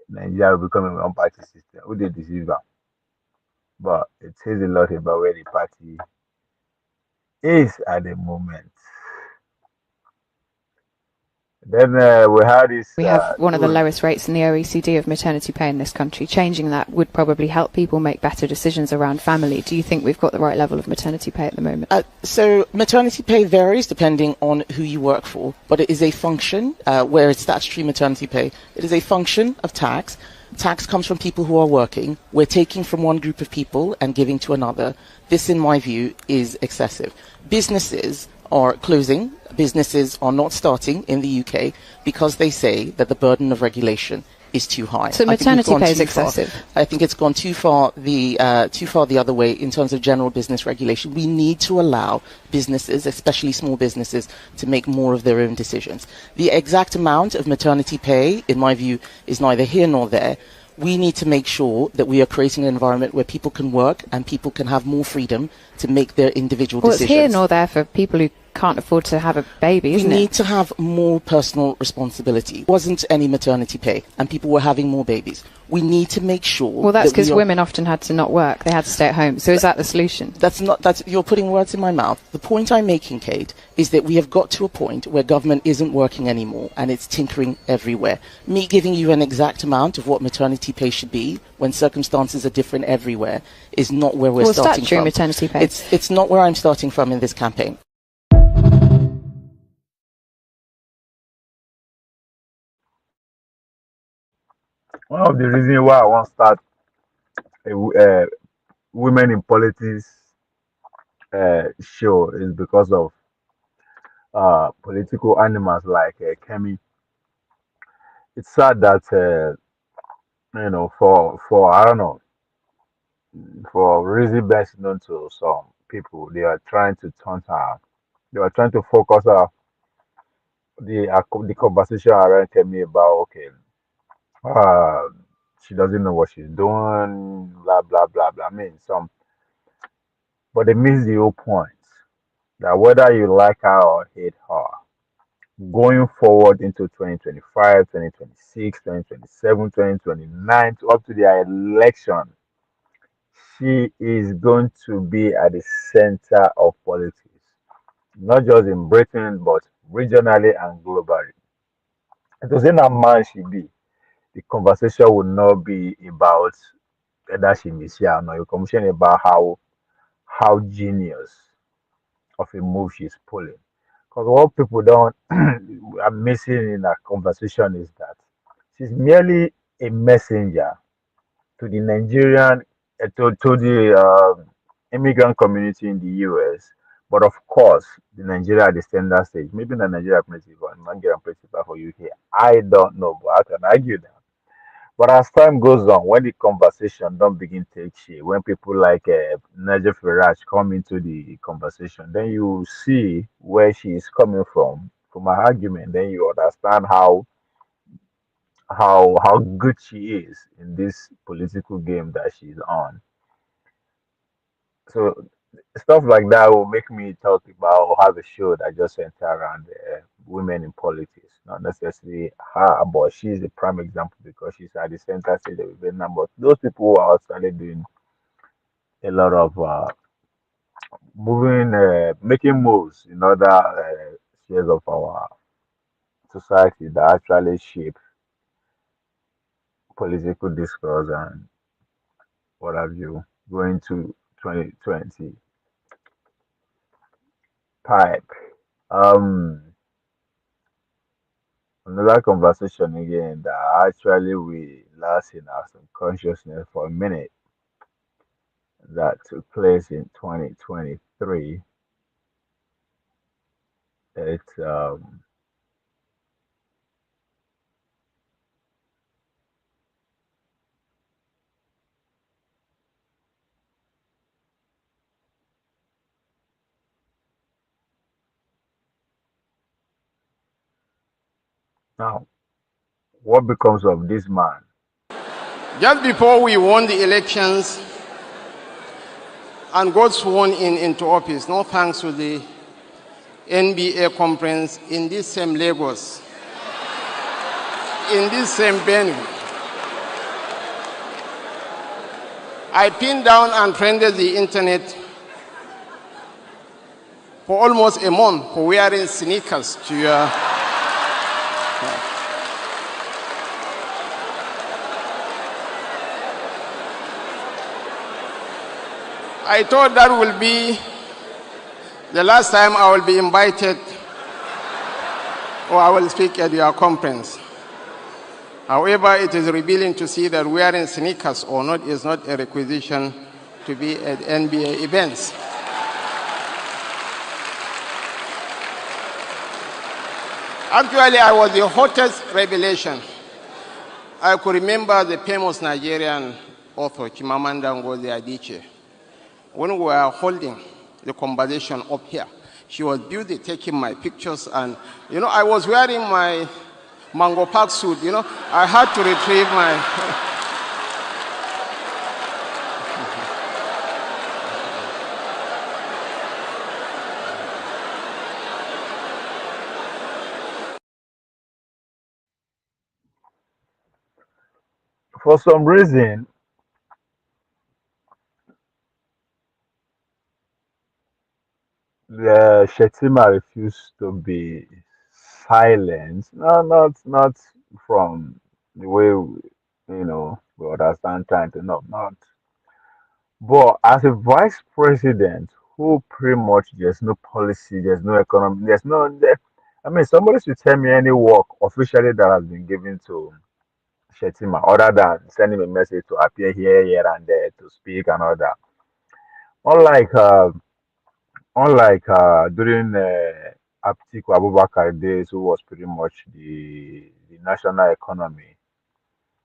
Speaker 14: Nigeria will become a one-party system. Who they deceive them? But it says a lot about where the party is at the moment. Then we had this.
Speaker 19: We have one of the lowest rates in the OECD of maternity pay in this country. Changing that would probably help people make better decisions around family. Do you think we've got the right level of maternity pay at the moment?
Speaker 20: So maternity pay varies depending on who you work for, but it is a function, where it's statutory maternity pay. It is a function of tax. Tax comes from people who are working. We're taking from one group of people and giving to another. This, in my view, is excessive. Businesses are closing. Businesses are not starting in the UK because they say that the burden of regulation is too high.
Speaker 19: So maternity pay is excessive.
Speaker 20: I think it's gone too far the other way in terms of general business regulation. We need to allow businesses, especially small businesses, to make more of their own decisions. The exact amount of maternity pay, in my view, is neither here nor there. We need to make sure that we are creating an environment where people can work and people can have more freedom to make their individual decisions.
Speaker 19: Well, it's here nor there for people who can't afford to have a baby, isn't it?
Speaker 20: We need to have more personal responsibility. There wasn't any maternity pay and people were having more babies. We need to make sure.
Speaker 19: Well, that's because women often had to not work. They had to stay at home. So is that the solution?
Speaker 20: You're putting words in my mouth. The point I'm making, Kate, is that we have got to a point where government isn't working anymore and it's tinkering everywhere. Me giving you an exact amount of what maternity pay should be when circumstances are different everywhere is not where we're starting from.
Speaker 19: Maternity pay.
Speaker 20: It's not where I'm starting from in this campaign.
Speaker 14: One of the reasons why I want to start women in politics show is because of political animals like Kemi. It's sad that for I don't know, for reason best known to some people, they are trying to turn her. They are trying to focus the conversation around Kemi about okay, uh, she doesn't know what she's doing, blah blah blah blah. I mean some, but they miss the whole point that whether you like her or hate her, going forward into 2025, 2026, 2027, 2029, up to their election, she is going to be at the center of politics, not just in Britain, but regionally and globally. It was in a man she be. The conversation would not be about whether she is here or not. The conversation about how genius of a move she's pulling. Because what people don't are missing in that conversation is that she's merely a messenger to the Nigerian, to the immigrant community in the US. But of course, the Nigeria at the standard stage, maybe the Nigeria principle and Nigerian principle for you here. I don't know, but I can argue that. But as time goes on, when the conversation don't begin to take shape, when people like Naja Faraj come into the conversation, then you see where she is coming from her argument. Then you understand how good she is in this political game that she's on. So stuff like that will make me talk about or have a show that just center around women in politics, not necessarily her, but she's a prime example because she's at the center stage of Vietnam. But those people who are actually doing a lot of making moves in other spheres of our society that actually shape political discourse and what have you going to 2020 pipe. Um, Another conversation again that actually we lost in our subconsciousness for a minute that took place in 2023. It's now what becomes of this man?
Speaker 2: Just before we won the elections and got sworn into office, no thanks to the NBA conference in this same Lagos, in this same venue, I pinned down and trended the internet for almost a month for wearing sneakers to your. I thought that will be the last time I will be invited or I will speak at your conference. However, it is revealing to see that wearing sneakers or not is not a requisition to be at NBA events. Actually, I was the hottest revelation. I could remember the famous Nigerian author, Chimamanda Ngozi Adichie. When we were holding the conversation up here, she was busy taking my pictures and, I was wearing my Mango Park suit, I had to retrieve my...
Speaker 14: For some reason, the Shetima refused to be silent. No, not from the way we understand trying to know, not. But as a vice president, who pretty much there's no policy, there's no economy, I mean, somebody should tell me any work officially that has been given to Shetima, other than sending a message to appear here, and there to speak and all that. Unlike unlike during Atiku Abubakar days, who was pretty much the national economy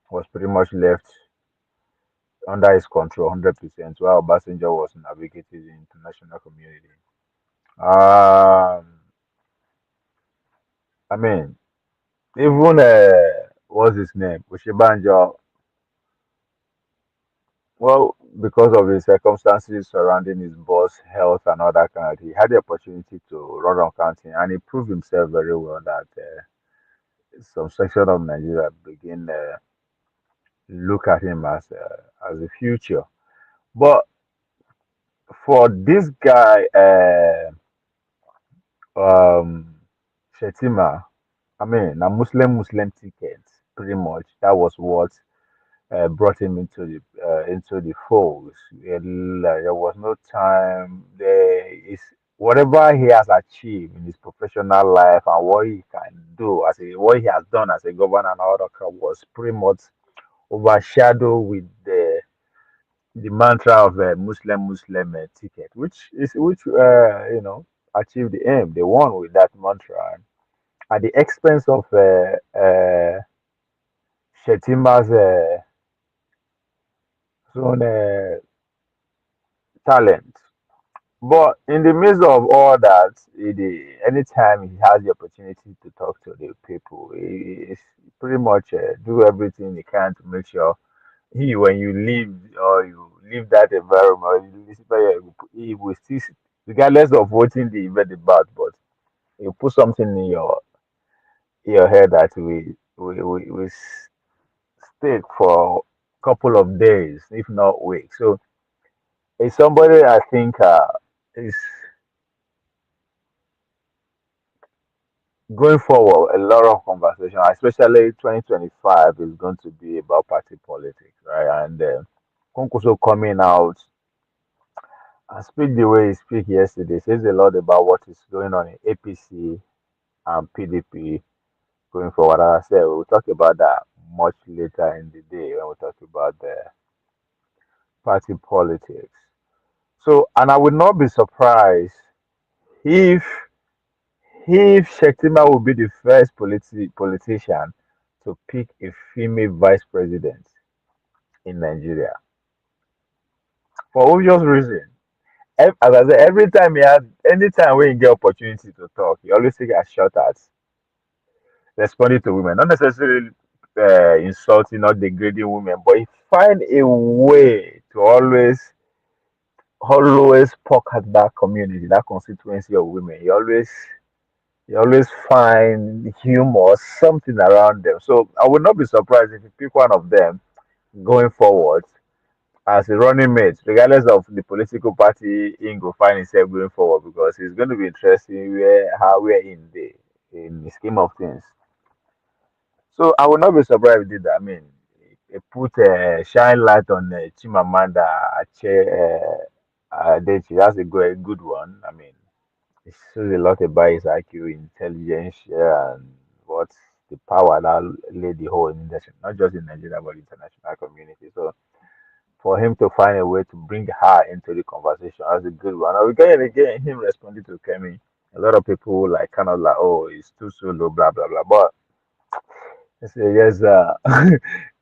Speaker 14: was pretty much left under his control 100%, while Obasanjo was navigating the international community. I mean, even what's his name, Oshibanjo, well, because of the circumstances surrounding his boss' health and all that kind of thing, he had the opportunity to run on counting, and he proved himself very well that some section of Nigeria begin look at him as a future. But for this guy, Shetima, I mean, a Muslim ticket, pretty much. That was what brought him into the fold. There was no time. There is whatever he has achieved in his professional life and what he can do what he has done as a governor and all that was pretty much overshadowed with the mantra of Muslim ticket, which achieved the aim. They won with that mantra at the expense of Shetima's own talent. But in the midst of all that, anytime he has the opportunity to talk to the people, he pretty much do everything he can to make sure when you leave or you leave that environment, he will still, regardless of voting the event about, but you put something in your head that we stick for a couple of days, if not weeks. So it's somebody I think is going forward a lot of conversation, especially 2025 is going to be about party politics, right? And Konkoso coming out and speak the way he speak yesterday says a lot about what is going on in APC and PDP going forward. As I said, we'll talk about that much later in the day when we talk about the party politics. So, and I would not be surprised if Shetima will be the first politician to pick a female vice president in Nigeria for obvious reason. As I said, anytime we get opportunity to talk, he always take a shot at responding to women, not necessarily insulting or degrading women, but he find a way to always poke at that community, that constituency of women. He always find humor, something around them. So I would not be surprised if you pick one of them going forward as a running mate, regardless of the political party he will find himself going forward, because it's going to be interesting how we're in the scheme of things. So I would not be surprised if he did that. I mean, he put a shine light on Chimamanda Adichie. That's a good one. I mean, it shows a lot about his IQ, intelligence, and what the power that lady hold in the, not just in Nigeria but international community. So for him to find a way to bring her into the conversation, that's a good one. Now, again, him responding to Kemi, a lot of people like kind of like, oh, it's too solo, blah blah blah. But I say yes,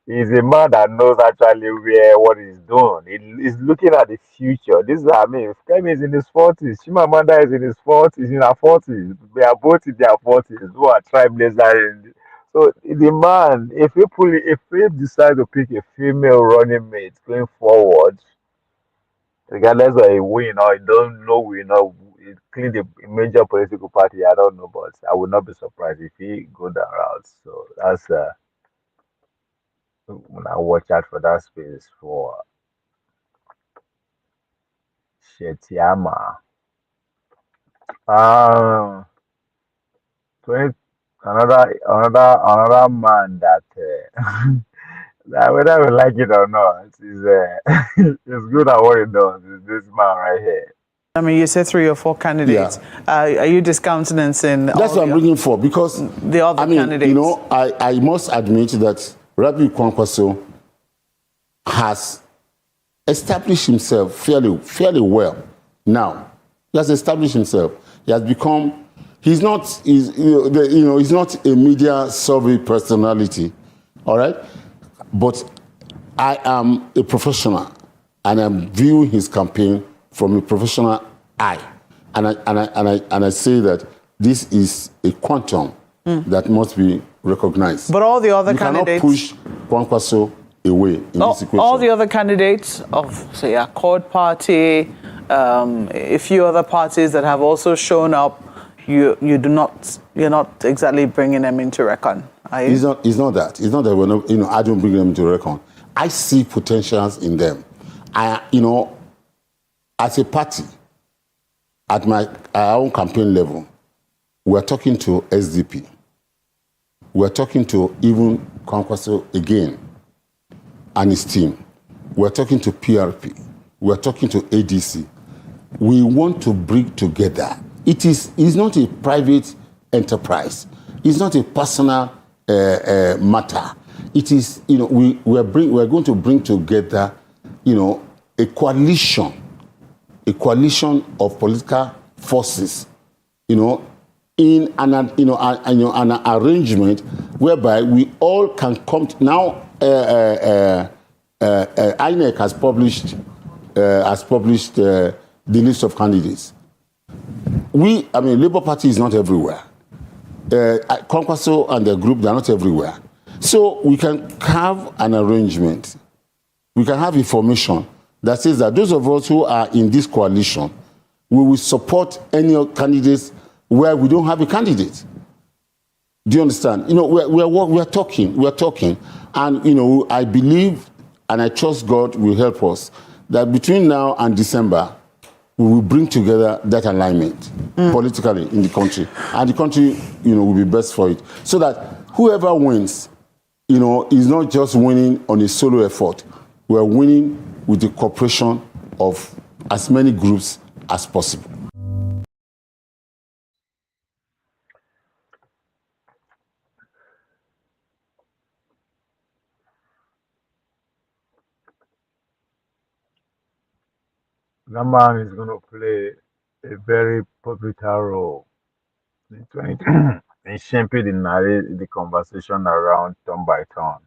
Speaker 14: he's a man that knows actually where what he's doing. He's looking at the future. This is, I mean, Kemi is in his 40s. Chimamanda is in his 40s, in her 40s. They are both in their 40s who are trailblazers. So the man, if we decide to pick a female running mate going forward, regardless of a win or don't know win or clean the major political party, I don't know, but I would not be surprised if he go that route. So that's when I watch out for that space for Shetiama. Um, 20, another man that that whether we like it or not, is it's good at what he does. Is this man right here?
Speaker 2: I mean, you said 3 or 4 candidates. Are you discountenancing
Speaker 21: That's what I'm bringing for, because
Speaker 2: the other candidates?
Speaker 21: You know, I must admit that Rabiu Kwankwaso has established himself fairly well. Now, He has established himself. He has become. He's not. He's not a media survey personality. All right, but I am a professional, and I'm viewing his campaign from a professional eye, and I say that this is a quantum that must be recognized.
Speaker 1: But all the other candidates
Speaker 21: cannot push Kwankwaso away in this equation.
Speaker 1: All the other candidates of, say, Accord Party, a few other parties that have also shown up, you're not exactly bringing them into reckon.
Speaker 21: It's not that. It's not that we're not, I don't bring them into reckon. I see potentials in them. As a party, at our own campaign level, we're talking to SDP. We're talking to even Kwankwaso again and his team. We're talking to PRP. We're talking to ADC. We want to bring together. It's not a private enterprise. It's not a personal matter. It is, we're going to bring together, a coalition of political forces, in an arrangement whereby we all can come now. INEC has published the list of candidates. Labour Party is not everywhere. Kwankwaso and the group, they're not everywhere. So we can have an arrangement. We can have information that says that those of us who are in this coalition, we will support any candidates where we don't have a candidate. Do you understand? We're talking, and I believe and I trust God will help us that between now and December, we will bring together that alignment politically in the country, and the country, will be best for it, so that whoever wins, is not just winning on a solo effort. We're winning with the cooperation of as many groups as possible.
Speaker 14: That man is going to play a very pivotal role in shaping the conversation around turn by turn.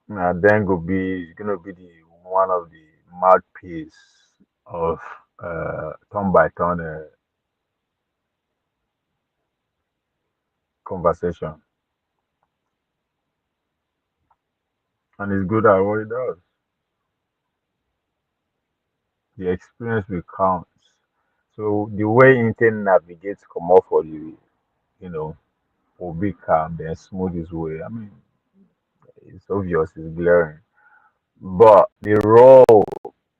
Speaker 14: And then going to be one of the mouthpiece of turn by turn conversation. And he's good at what he does. The experience will count. So the way Intel navigates come off for the, will be calm, then smooth his way. It's obvious, it's glaring. But the role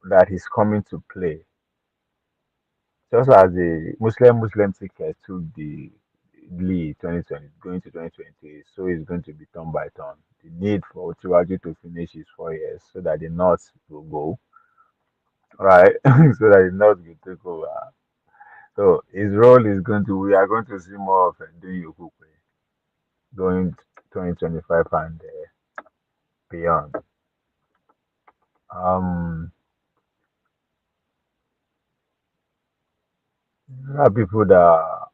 Speaker 14: that he's coming to play, just as the Muslim ticket took the lead 2020, going to 2020, so it's going to be turn by turn. The need for Otiwaju to finish his 4 years so that the North will go, right? So that the North will take over. So his role is we are going to see more of Ndu Yokukwe going 2025 and beyond. There are people that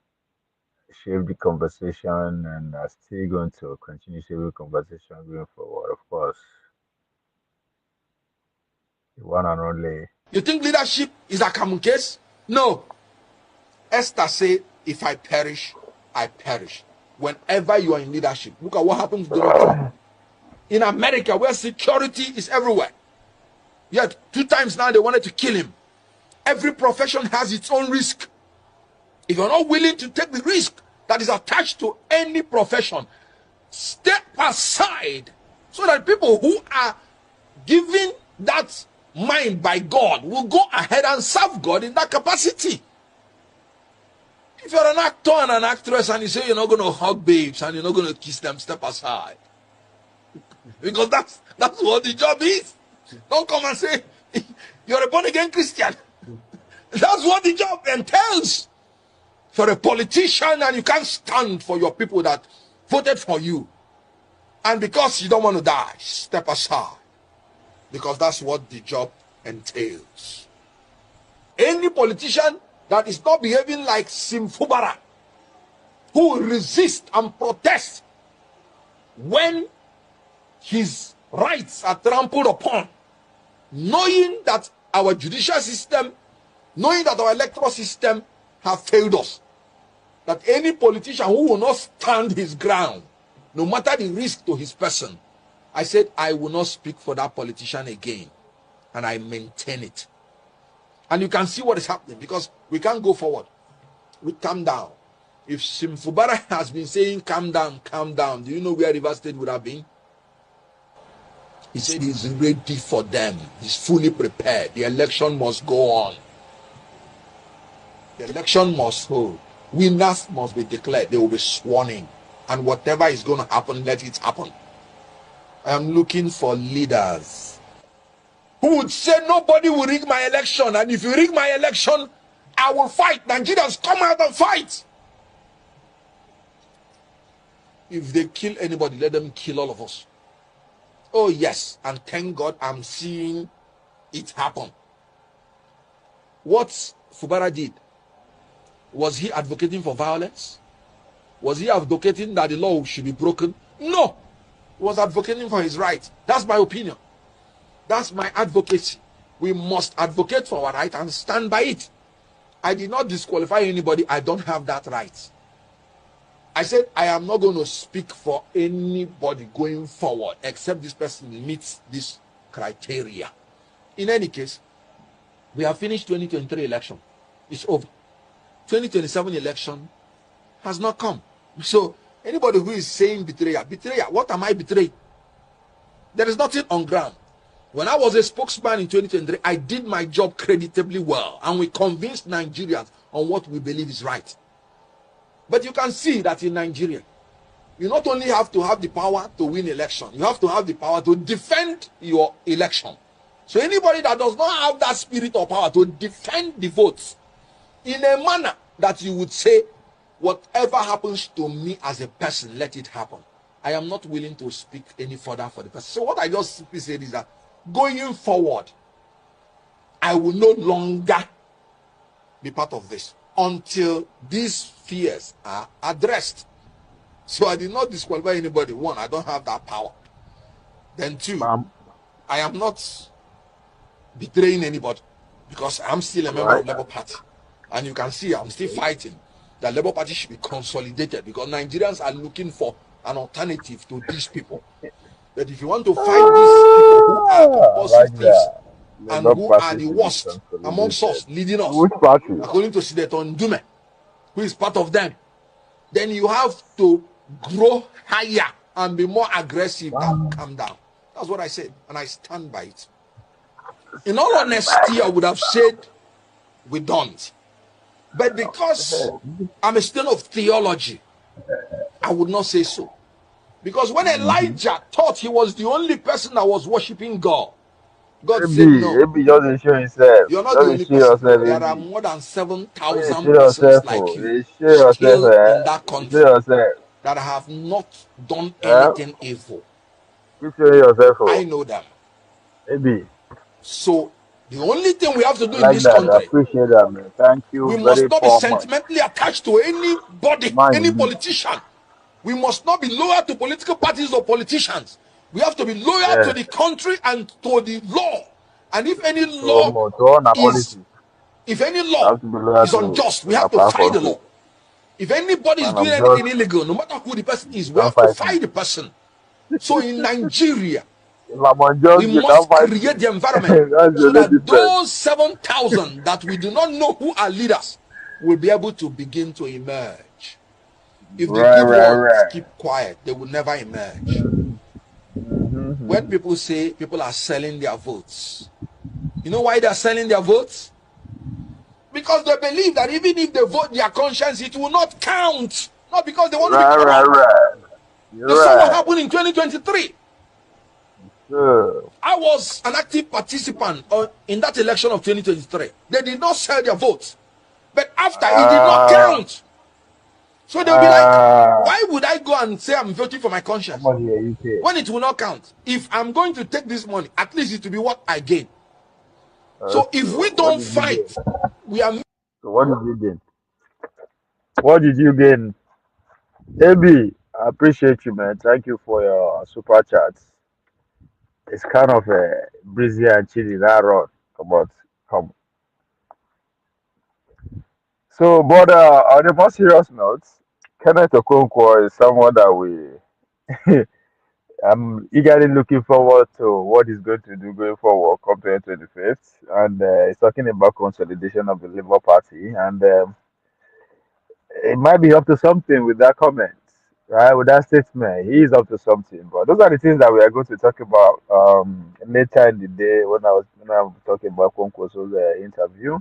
Speaker 14: shape the conversation and are still going to continue shaping the conversation going forward. Of course, the one and only.
Speaker 11: You think leadership is a common case? No. Esther said, if I perish, I perish. Whenever you are in leadership, look at what happens to Donald Trump. In America, where security is everywhere. Yet 2 times now they wanted to kill him. Every profession has its own risk. If you're not willing to take the risk that is attached to any profession, step aside so that people who are given that mind by God will go ahead and serve God in that capacity. If you're an actor and an actress and you say you're not going to hug babes and you're not going to kiss them, step aside. Because that's what the job is. Don't come and say you're a born-again Christian. That's what the job entails. If you're a politician and you can't stand for your people that voted for you, and because you don't want to die, step aside. Because that's what the job entails. Any politician that is not behaving like Simfubara, who will resist and protest when his rights are trampled upon, knowing that our judicial system, knowing that our electoral system have failed us, that any politician who will not stand his ground, no matter the risk to his person, I said I will not speak for that politician again, and I maintain it. And you can see what is happening, because we can't go forward. We calm down. If Simfubara has been saying calm down, do you know where Rivers State would have been? He said he's ready for them. He's fully prepared. The election must go on. The election must hold. Winners must be declared. They will be sworn in. And whatever is going to happen, let it happen. I am looking for leaders who would say nobody will rig my election. And if you rig my election, I will fight. Nigerians, come out and fight. If they kill anybody, let them kill all of us. Oh yes, and thank God I'm seeing it happen. What Fubara did, was he advocating for violence? Was he advocating that the law should be broken? No. He was advocating for his right. That's my opinion. That's my advocacy. We must advocate for our right and stand by it. I did not disqualify anybody. I don't have that right. I said I am not going to speak for anybody going forward except this person meets this criteria. In any case, we have finished 2023 election. It's over. 2027 election has not come. So anybody who is saying betrayal, what am I betraying? There is nothing on ground. When I was a spokesman in 2023, I did my job creditably well, and we convinced Nigerians on what we believe is right. But you can see that in Nigeria, you not only have to have the power to win election, you have to have the power to defend your election. So anybody that does not have that spirit or power to defend the votes in a manner that you would say, whatever happens to me as a person, let it happen. I am not willing to speak any further for the person. So what I just simply said is that going forward, I will no longer be part of this until these fears are addressed. So I did not disqualify anybody. One, I don't have that power. Then two, I am not betraying anybody because I'm still a member of Labour Party. And you can see I'm still fighting. The Labour Party should be consolidated because Nigerians are looking for an alternative to these people. That if you want to fight these people who are compulsive thieves and who are the worst amongst us, leading us, according to Sideton Dume, who is part of them, then you have to grow higher and be more aggressive than calm down. That's what I said, and I stand by it. In all honesty, I would have said we don't. But because I'm a student of theology, I would not say so. Because when Elijah thought he was the only person that was worshiping God, God said no.
Speaker 14: Just show himself.
Speaker 11: You're not the only person. There are more than 7,000 persons like you still in that country that have not done anything evil. I know them. So the only thing we have to do in this country,
Speaker 14: I appreciate that, man. Thank you.
Speaker 11: we must not be sentimentally attached to anybody, any politician. We must not be loyal to political parties or politicians. We have to be loyal to the country and to the law. And if any law is unjust, we have to fight the law. If anybody is doing anything illegal, no matter who the person is, we have to fight the person. So in Nigeria, we must create the environment so that those 7,000 that we do not know who are leaders will be able to begin to emerge. If the good ones keep quiet, they will never emerge. When people say people are selling their votes, you know why they are selling their votes? Because they believe that even if they vote their conscience, it will not count. Not because they want to be corrupt. You saw what happened in 2023. I was an active participant in that election of 2023. They did not sell their votes. But after, it did not count. So they'll be like, why would I go and say I'm voting for my conscience when it will not count? If I'm going to take this money, at least it will be what I gain. So if we don't fight, we are.
Speaker 14: So what did you gain? What did you gain? AB, I appreciate you, man. Thank you for your super chats. It's kind of breezy and chilly that run. But come. So, but on a more serious note, Kenneth Okonkwo is someone that I'm eagerly looking forward to what he's going to do going forward come 2025. And he's talking about consolidation of the Labour Party. And it might be up to something with that comment, right? With that statement. He is up to something. But those are the things that we are going to talk about later in the day when I'm talking about Okonkwo's interview.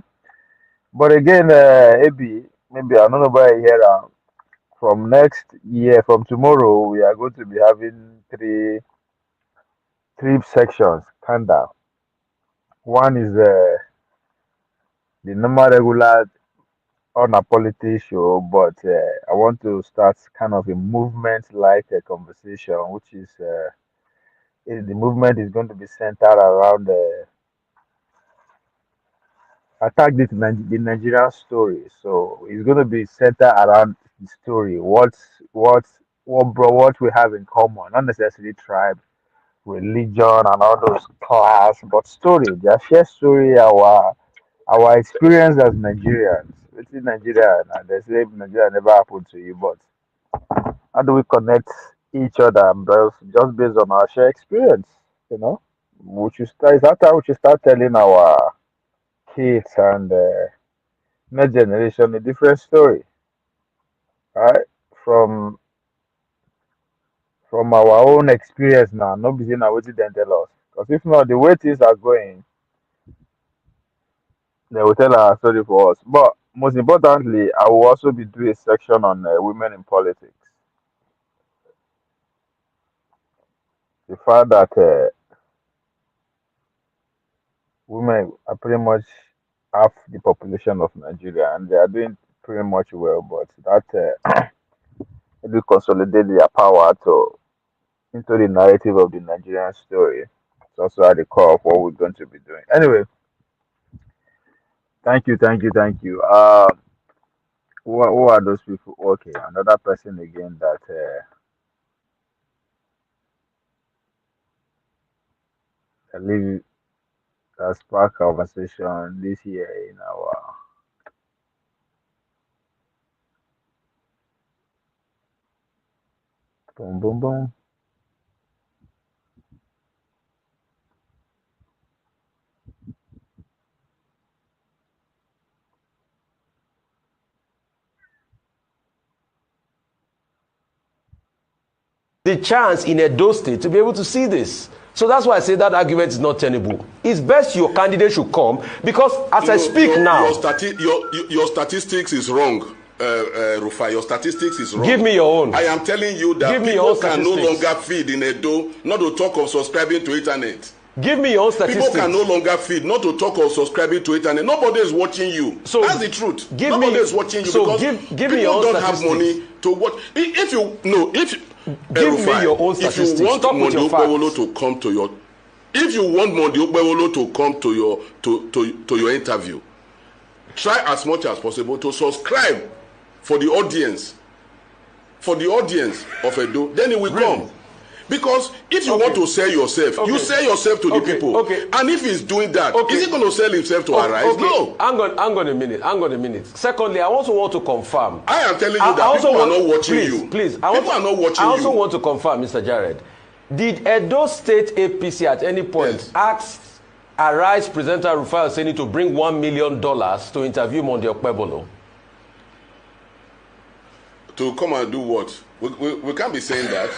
Speaker 14: But again, AB, maybe I don't know about here. From next year, from tomorrow, we are going to be having three sections. Kinda. One is the normal regular on a politics show, but I want to start kind of a movement like a conversation, which is the movement is going to be centered around attack the Nigerian story. So it's going to be centered around the story. What we have in common, not necessarily tribe, religion, and all those class, but story. Their shared story, our experience as Nigerians. It's in Nigeria, and they say Nigeria never happened to you, but how do we connect each other just based on our shared experience? You know, it's after we should start telling our kids and next generation a different story, right? From from our own experience now, not be saying what they tell us. Because if not, the way things are going, they will tell our story for us. But most importantly, I will also be doing a section on women in politics. The fact that women are pretty much half the population of Nigeria, and they are doing pretty much well. But that it will consolidate their power into the narrative of the Nigerian story. It's also at the core of what we're going to be doing. Anyway, thank you. Who are those people? Okay, another person again that leave that spark conversation this year in our boom boom boom.
Speaker 3: The chance in Edo State to be able to see this. So that's why I say that argument is not tenable. It's best your candidate should come, because as I speak now...
Speaker 8: Your statistics is wrong, Rufai. Your statistics is wrong.
Speaker 3: Give me your own.
Speaker 8: I am telling you that people can no longer feed in Edo, not to talk of subscribing to internet.
Speaker 3: Give me your own statistics.
Speaker 8: People can no longer feed, not to talk of subscribing to internet. Nobody is watching you. So that's the truth. Nobody is watching you because
Speaker 3: give me your own
Speaker 8: don't have money to watch. If you
Speaker 3: me your own statistics.
Speaker 8: If you want Mondi Okpewolo to come to your, if you want Mondi Okpewolo to come to your to your interview, try as much as possible to subscribe for the audience of Edo. Then it will come. Because if you want to sell yourself, you sell yourself to the people. And if he's doing that, is he going to sell himself to Arise? No.
Speaker 3: Hang on a minute. Secondly, I also want to confirm.
Speaker 8: I am telling you that people are not watching you.
Speaker 3: Please.
Speaker 8: People are not watching you.
Speaker 3: I also want to confirm, Mr. Jared. Did Edo State APC at any point ask Arise presenter Rufai Oseni to bring $1 million to interview Mondi Okpebolo?
Speaker 8: To come and do what? We can't be saying that.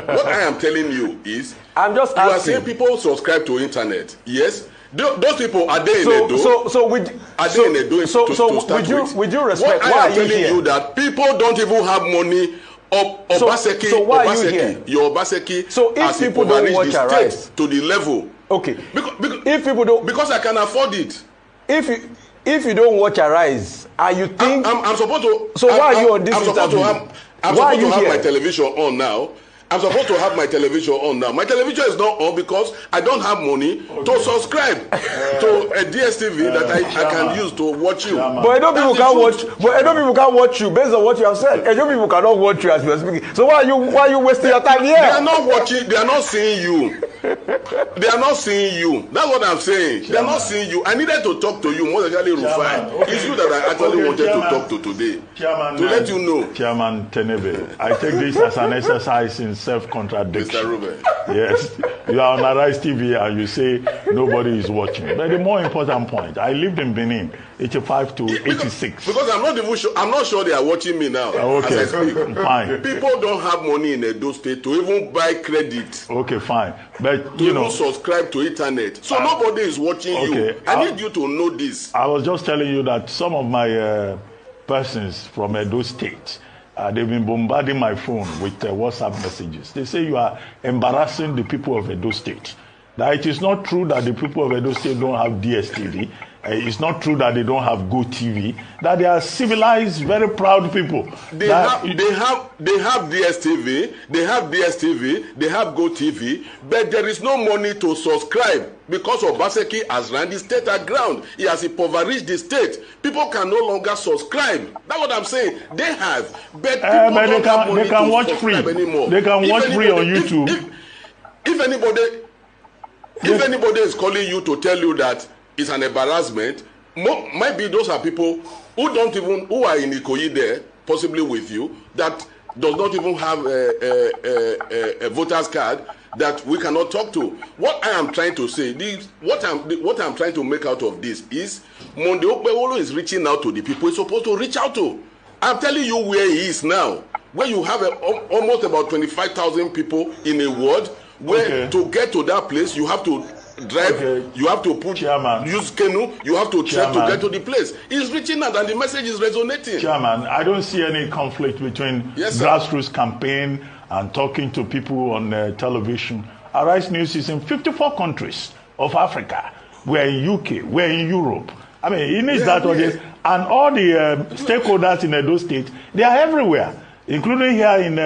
Speaker 8: What I am telling you is,
Speaker 3: I'm just
Speaker 8: asking. You are saying people subscribe to internet. Yes, those people are they in Edo? Are they in Edo to start with?
Speaker 3: With due respect,
Speaker 8: what I am telling you that people don't even have money. Obaseki,
Speaker 3: so why are you here?
Speaker 8: Your Obaseki.
Speaker 3: So if people don't watch Arise
Speaker 8: to the level, because
Speaker 3: if people don't,
Speaker 8: because I can afford it.
Speaker 3: If you don't watch Arise, and you think
Speaker 8: I'm supposed to.
Speaker 3: So why are you on this interview?
Speaker 8: I'm supposed to have my television on now, I'm supposed to have my television on now. My television is not on because I don't have money to subscribe to a DSTV that I can use to watch you.
Speaker 3: But Edo people can't watch. But Edo people can't watch you based on what you have said. Edo people cannot watch you as you are speaking. So why are you wasting your time here?
Speaker 8: They are not watching. They are not seeing you. They are not seeing you. That's what I'm saying. They are not seeing you. I needed to talk to you, more especially Rufai. It's you that I actually wanted to talk to today. To let you know.
Speaker 4: Chairman Tenebe, I take this as an exercise in self-contradiction.
Speaker 8: Mr. Ruben.
Speaker 4: Yes, you are on Arise TV and you say nobody is watching. But the more important point, I lived in Benin, 85 to 86.
Speaker 8: Because I'm not even sure. I'm not sure they are watching me now.
Speaker 4: Okay,
Speaker 8: as I speak.
Speaker 4: fine.
Speaker 8: People don't have money in Edo State to even buy credit.
Speaker 4: Okay, fine. But
Speaker 8: to
Speaker 4: you
Speaker 8: even
Speaker 4: know,
Speaker 8: subscribe to internet. So nobody is watching you. I need you to know this.
Speaker 4: I was just telling you that some of my persons from Edo State, they've been bombarding my phone with WhatsApp messages. They say you are embarrassing the people of Edo State. That it is not true that the people of Edo State don't have DSTV. It's not true that they don't have Go TV. That they are civilized, very proud people.
Speaker 8: They have DSTV. They have DSTV. They have Go TV. But there is no money to subscribe because Obaseki has run the state aground. He has impoverished the state. People can no longer subscribe. That's what I'm saying. They have, but people don't have money to
Speaker 4: watch
Speaker 8: subscribe
Speaker 4: free
Speaker 8: anymore.
Speaker 4: They can watch free on YouTube.
Speaker 8: If anybody is calling you to tell you that it's an embarrassment, maybe those are people who are in Ikoyi there, possibly with you, that does not even have a voter's card that we cannot talk to. What I am trying to say, what I'm trying to make out of this is Monde Okpebholo is reaching out to the people he's supposed to reach out to. I'm telling you where he is now, where you have almost about 25,000 people in a ward, where to get to that place you have to drive, you have to use canoe, you have to trek to get to the place. He's reaching out and the message is resonating.
Speaker 4: Chairman, I don't see any conflict between grassroots campaign and talking to people on television. Arise News is in 54 countries of Africa. We're in UK, we're in Europe. I mean, it needs that audience. And all the stakeholders in Edo State, they are everywhere, including here in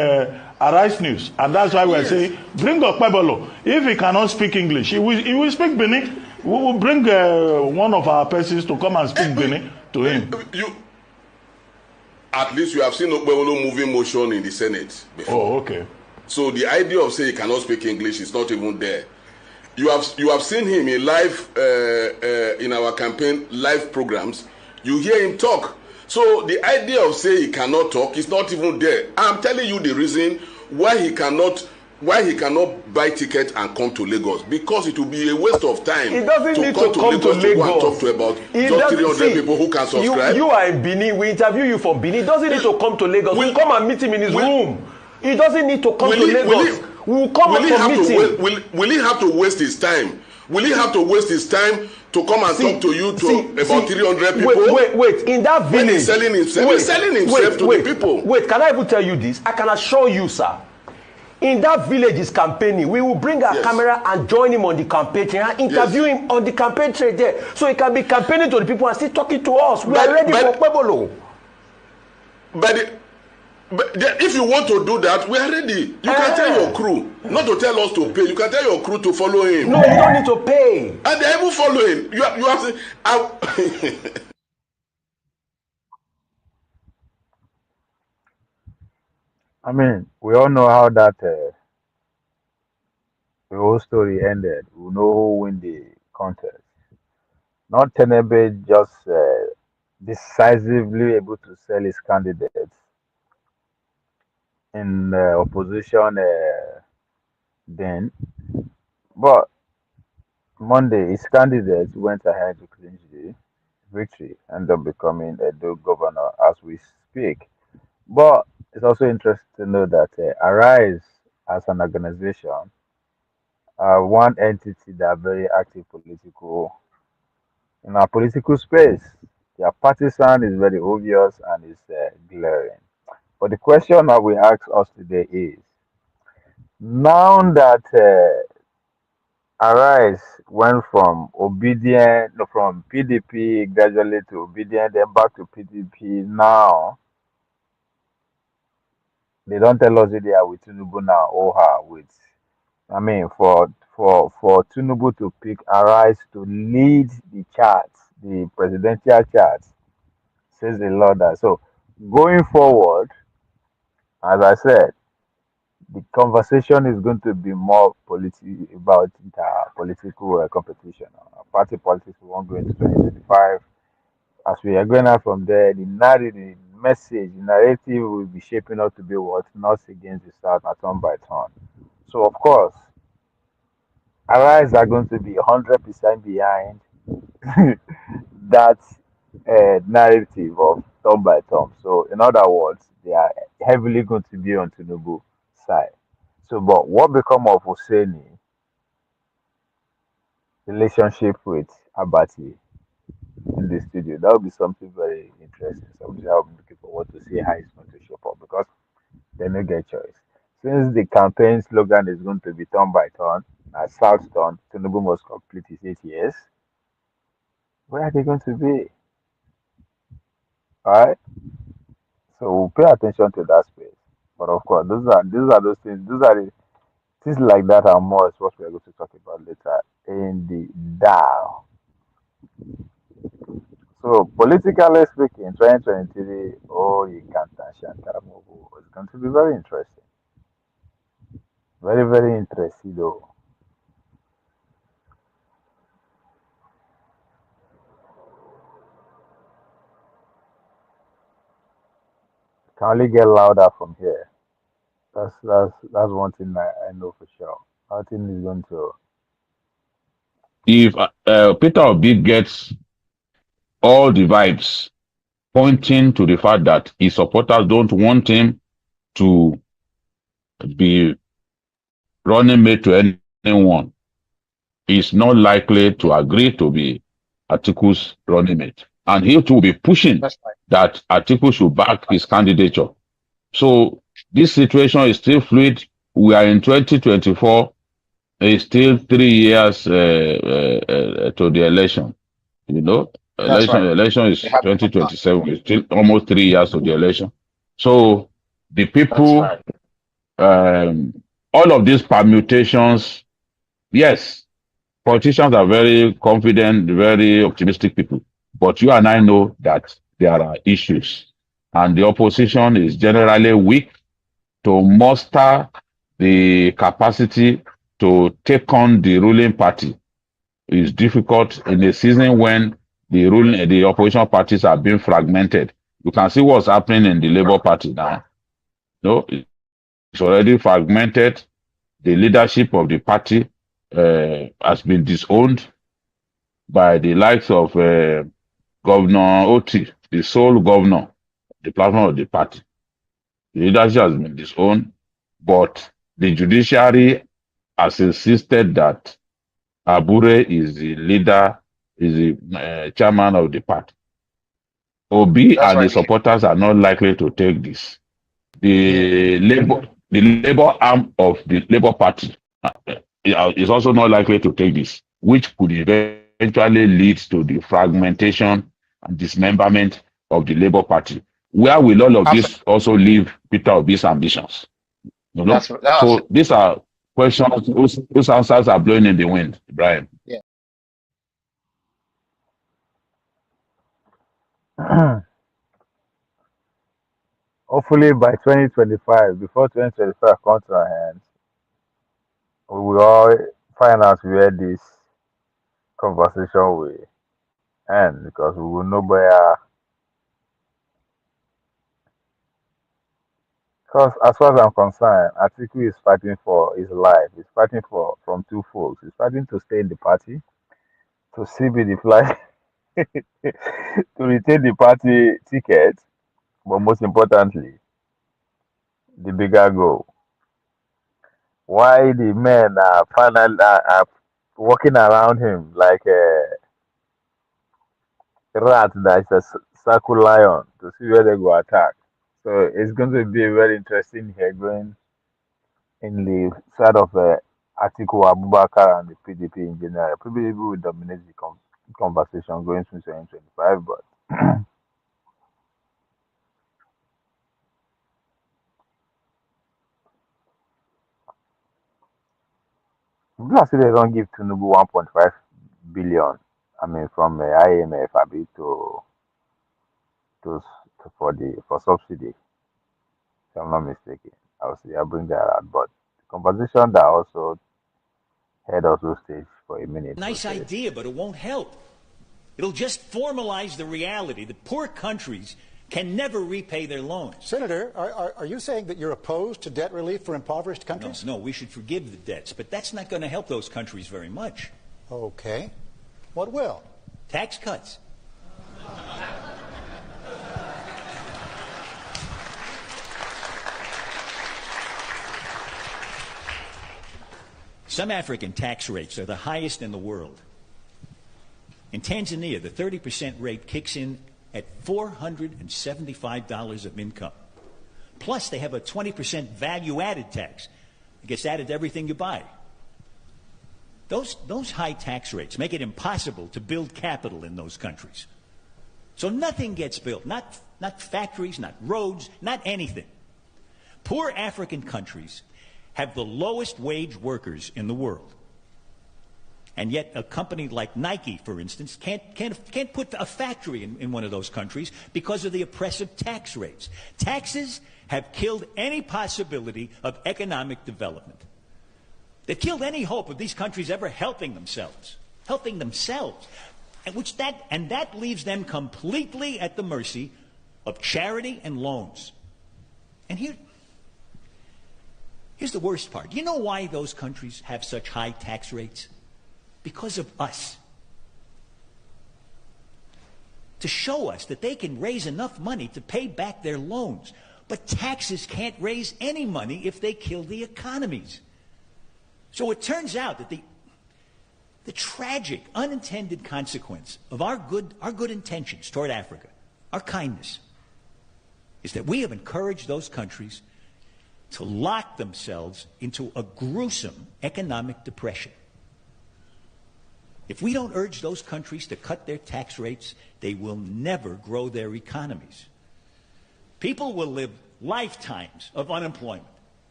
Speaker 4: Arise News. And that's why we're saying, bring Okpebholo. If he cannot speak English, he will speak Benin. We will bring one of our persons to come and speak Benin to him.
Speaker 8: At least you have seen Okpebholo moving motion in the Senate before.
Speaker 4: Oh, okay.
Speaker 8: So the idea of saying he cannot speak English is not even there. You have seen him in live in our campaign live programs. You hear him talk. So the idea of saying he cannot talk is not even there. I'm telling you the reason why he cannot buy ticket and come to Lagos, because it will be a waste of time.
Speaker 3: He doesn't need to come to Lagos
Speaker 8: to go and talk to about just 300 people who can subscribe.
Speaker 3: You are in Benin. We interview you from Benin. He doesn't need to come to Lagos. We'll come and meet him in his room. He doesn't need to come to Lagos. We'll come and meet him.
Speaker 8: Will he have to waste his time? Will he have to waste his time to come and talk to you about 300 people?
Speaker 3: Wait. In that village,
Speaker 8: when he's selling himself, to the people.
Speaker 3: Wait, can I even tell you this? I can assure you, sir. In that village is campaigning. We will bring our camera and join him on the campaign trail and interview him on the campaign trail there, so he can be campaigning to the people and still talking to us. We are ready for Okpebholo.
Speaker 8: But if you want to do that, we are ready. You can tell your crew not to tell us to pay. You can tell your crew to follow him.
Speaker 3: No, you don't need to pay.
Speaker 8: And they even following. You have to.
Speaker 14: I mean, we all know how that the whole story ended. We know who win the contest. Not Tenebe just decisively able to sell his candidates in opposition then, but Monday his candidates went ahead to clinch the victory and up becoming Edo governor as we speak. But it's also interesting to know that Arise as an organization are one entity that are very active in our political space. Their partisan is very obvious and is glaring. But the question that we ask us today is, now that Arise went from from PDP gradually to obedient, then back to PDP now, They don't tell us that they are with Tinubu now or her with. I mean, for Tinubu to pick Arise to lead the charts, the presidential charts, says a lot that. So going forward, as I said, the conversation is going to be more about political competition. Party politics we won't go into 2025. As we are going out from there, the narrative, the message, the narrative will be shaping up to be what? Not against the South, at turn by turn. So, of course, Arise are going to be 100% behind that narrative of turn by turn. So, in other words, they are heavily going to be on Tinubu side. So, but what become of Hosseini relationship with Abati in the studio? That would be something very interesting. Something I'll be looking forward to see how it's going to shape up because they may get choice. Since the campaign slogan is going to be turn by turn, South turn, Tinubu must complete his 8 years. Where are they going to be? All right. So we'll pay attention to that space. But of course, those are those things. Those are the things like that and more is what we're going to talk about later in the DAO. So politically speaking, 2023, oh, you can't it's going to be very interesting. Very, very interesting though. Can only get louder from here. That's one thing I know for sure. Nothing is going to.
Speaker 5: If Peter Obi gets all the vibes pointing to the fact that his supporters don't want him to be running mate to anyone, he's not likely to agree to be Atiku's running mate. And he too will be pushing that Atiku should back his candidature. So this situation is still fluid. We are in 2024. It's still 3 years to the election. You know, election is 2027. It's still almost 3 years to the election. So the people, all of these permutations, yes, politicians are very confident, very optimistic people. But you and I know that there are issues. And the opposition is generally weak to muster the capacity to take on the ruling party. It's difficult in a season when the opposition parties are being fragmented. You can see what's happening in the Labour Party now. No, it's already fragmented. The leadership of the party has been disowned by the likes of Governor Oti, the sole governor, the platform of the party. The leadership has been disowned, but the judiciary has insisted that Abure is the leader, is the chairman of the party. Obi and his supporters are not likely to take this. The labor arm of the Labour Party is also not likely to take this, which could eventually lead to the fragmentation and dismemberment of the Labour Party. Where will all of this also leave Peter Obi's ambitions? You know? So these are questions whose answers are blowing in the wind, Brian.
Speaker 14: Hopefully by 2025, before 2025 comes to our hands, we will all find out where this conversation will end because we will know where. Because as far as I'm concerned, Atiku is fighting for his life. He's fighting for from two folks. He's fighting to stay in the party, to see be the fly, to retain the party ticket, but most importantly, the bigger goal. Why the men are finally are walking around him like a rat that's a circle lion to see where they go attack. So it's going to be very interesting here going in the side of Atiku Abubakar and the PDP in general. PDP will dominate the conversation going through 2025, but Plus, they don't give Tinubu 1.5 billion. I mean, from IMF, abi, to for subsidy. If I'm not mistaken, I'll see. I'll bring that out. But the conversation that also had also stage for a minute.
Speaker 6: Nice idea, but it won't help. It'll just formalize the reality that poor countries can never repay their loans.
Speaker 22: Senator, are you saying that you're opposed to debt relief for impoverished countries?
Speaker 6: No, we should forgive the debts, but that's not going to help those countries very much.
Speaker 22: Okay. What will?
Speaker 6: Tax cuts. Some African tax rates are the highest in the world. In Tanzania, the 30% rate kicks in at $475 of income. Plus, they have a 20% value-added tax. It gets added to everything you buy. Those high tax rates make it impossible to build capital in those countries. So nothing gets built, not factories, not roads, not anything. Poor African countries have the lowest wage workers in the world. And yet a company like Nike, for instance, can't put a factory in one of those countries because of the oppressive tax rates. Taxes have killed any possibility of economic development. They've killed any hope of these countries ever helping themselves. And that leaves them completely at the mercy of charity and loans. And here's the worst part. You know why those countries have such high tax rates? Because of us. To show us that they can raise enough money to pay back their loans. But taxes can't raise any money if they kill the economies. So it turns out that the tragic, unintended consequence of our good intentions toward Africa, our kindness, is that we have encouraged those countries to lock themselves into a gruesome economic depression. If we don't urge those countries to cut their tax rates, they will never grow their economies. People will live lifetimes of unemployment.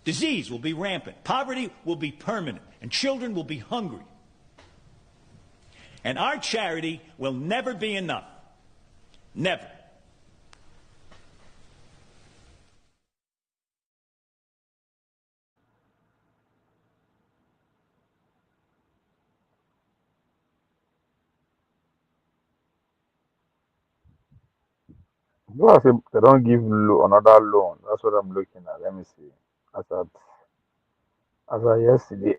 Speaker 6: Disease will be rampant. Poverty will be permanent. And children will be hungry. And our charity will never be enough. Never.
Speaker 14: No, I say they don't give another loan. That's what I'm looking at. Let me see. As at yesterday,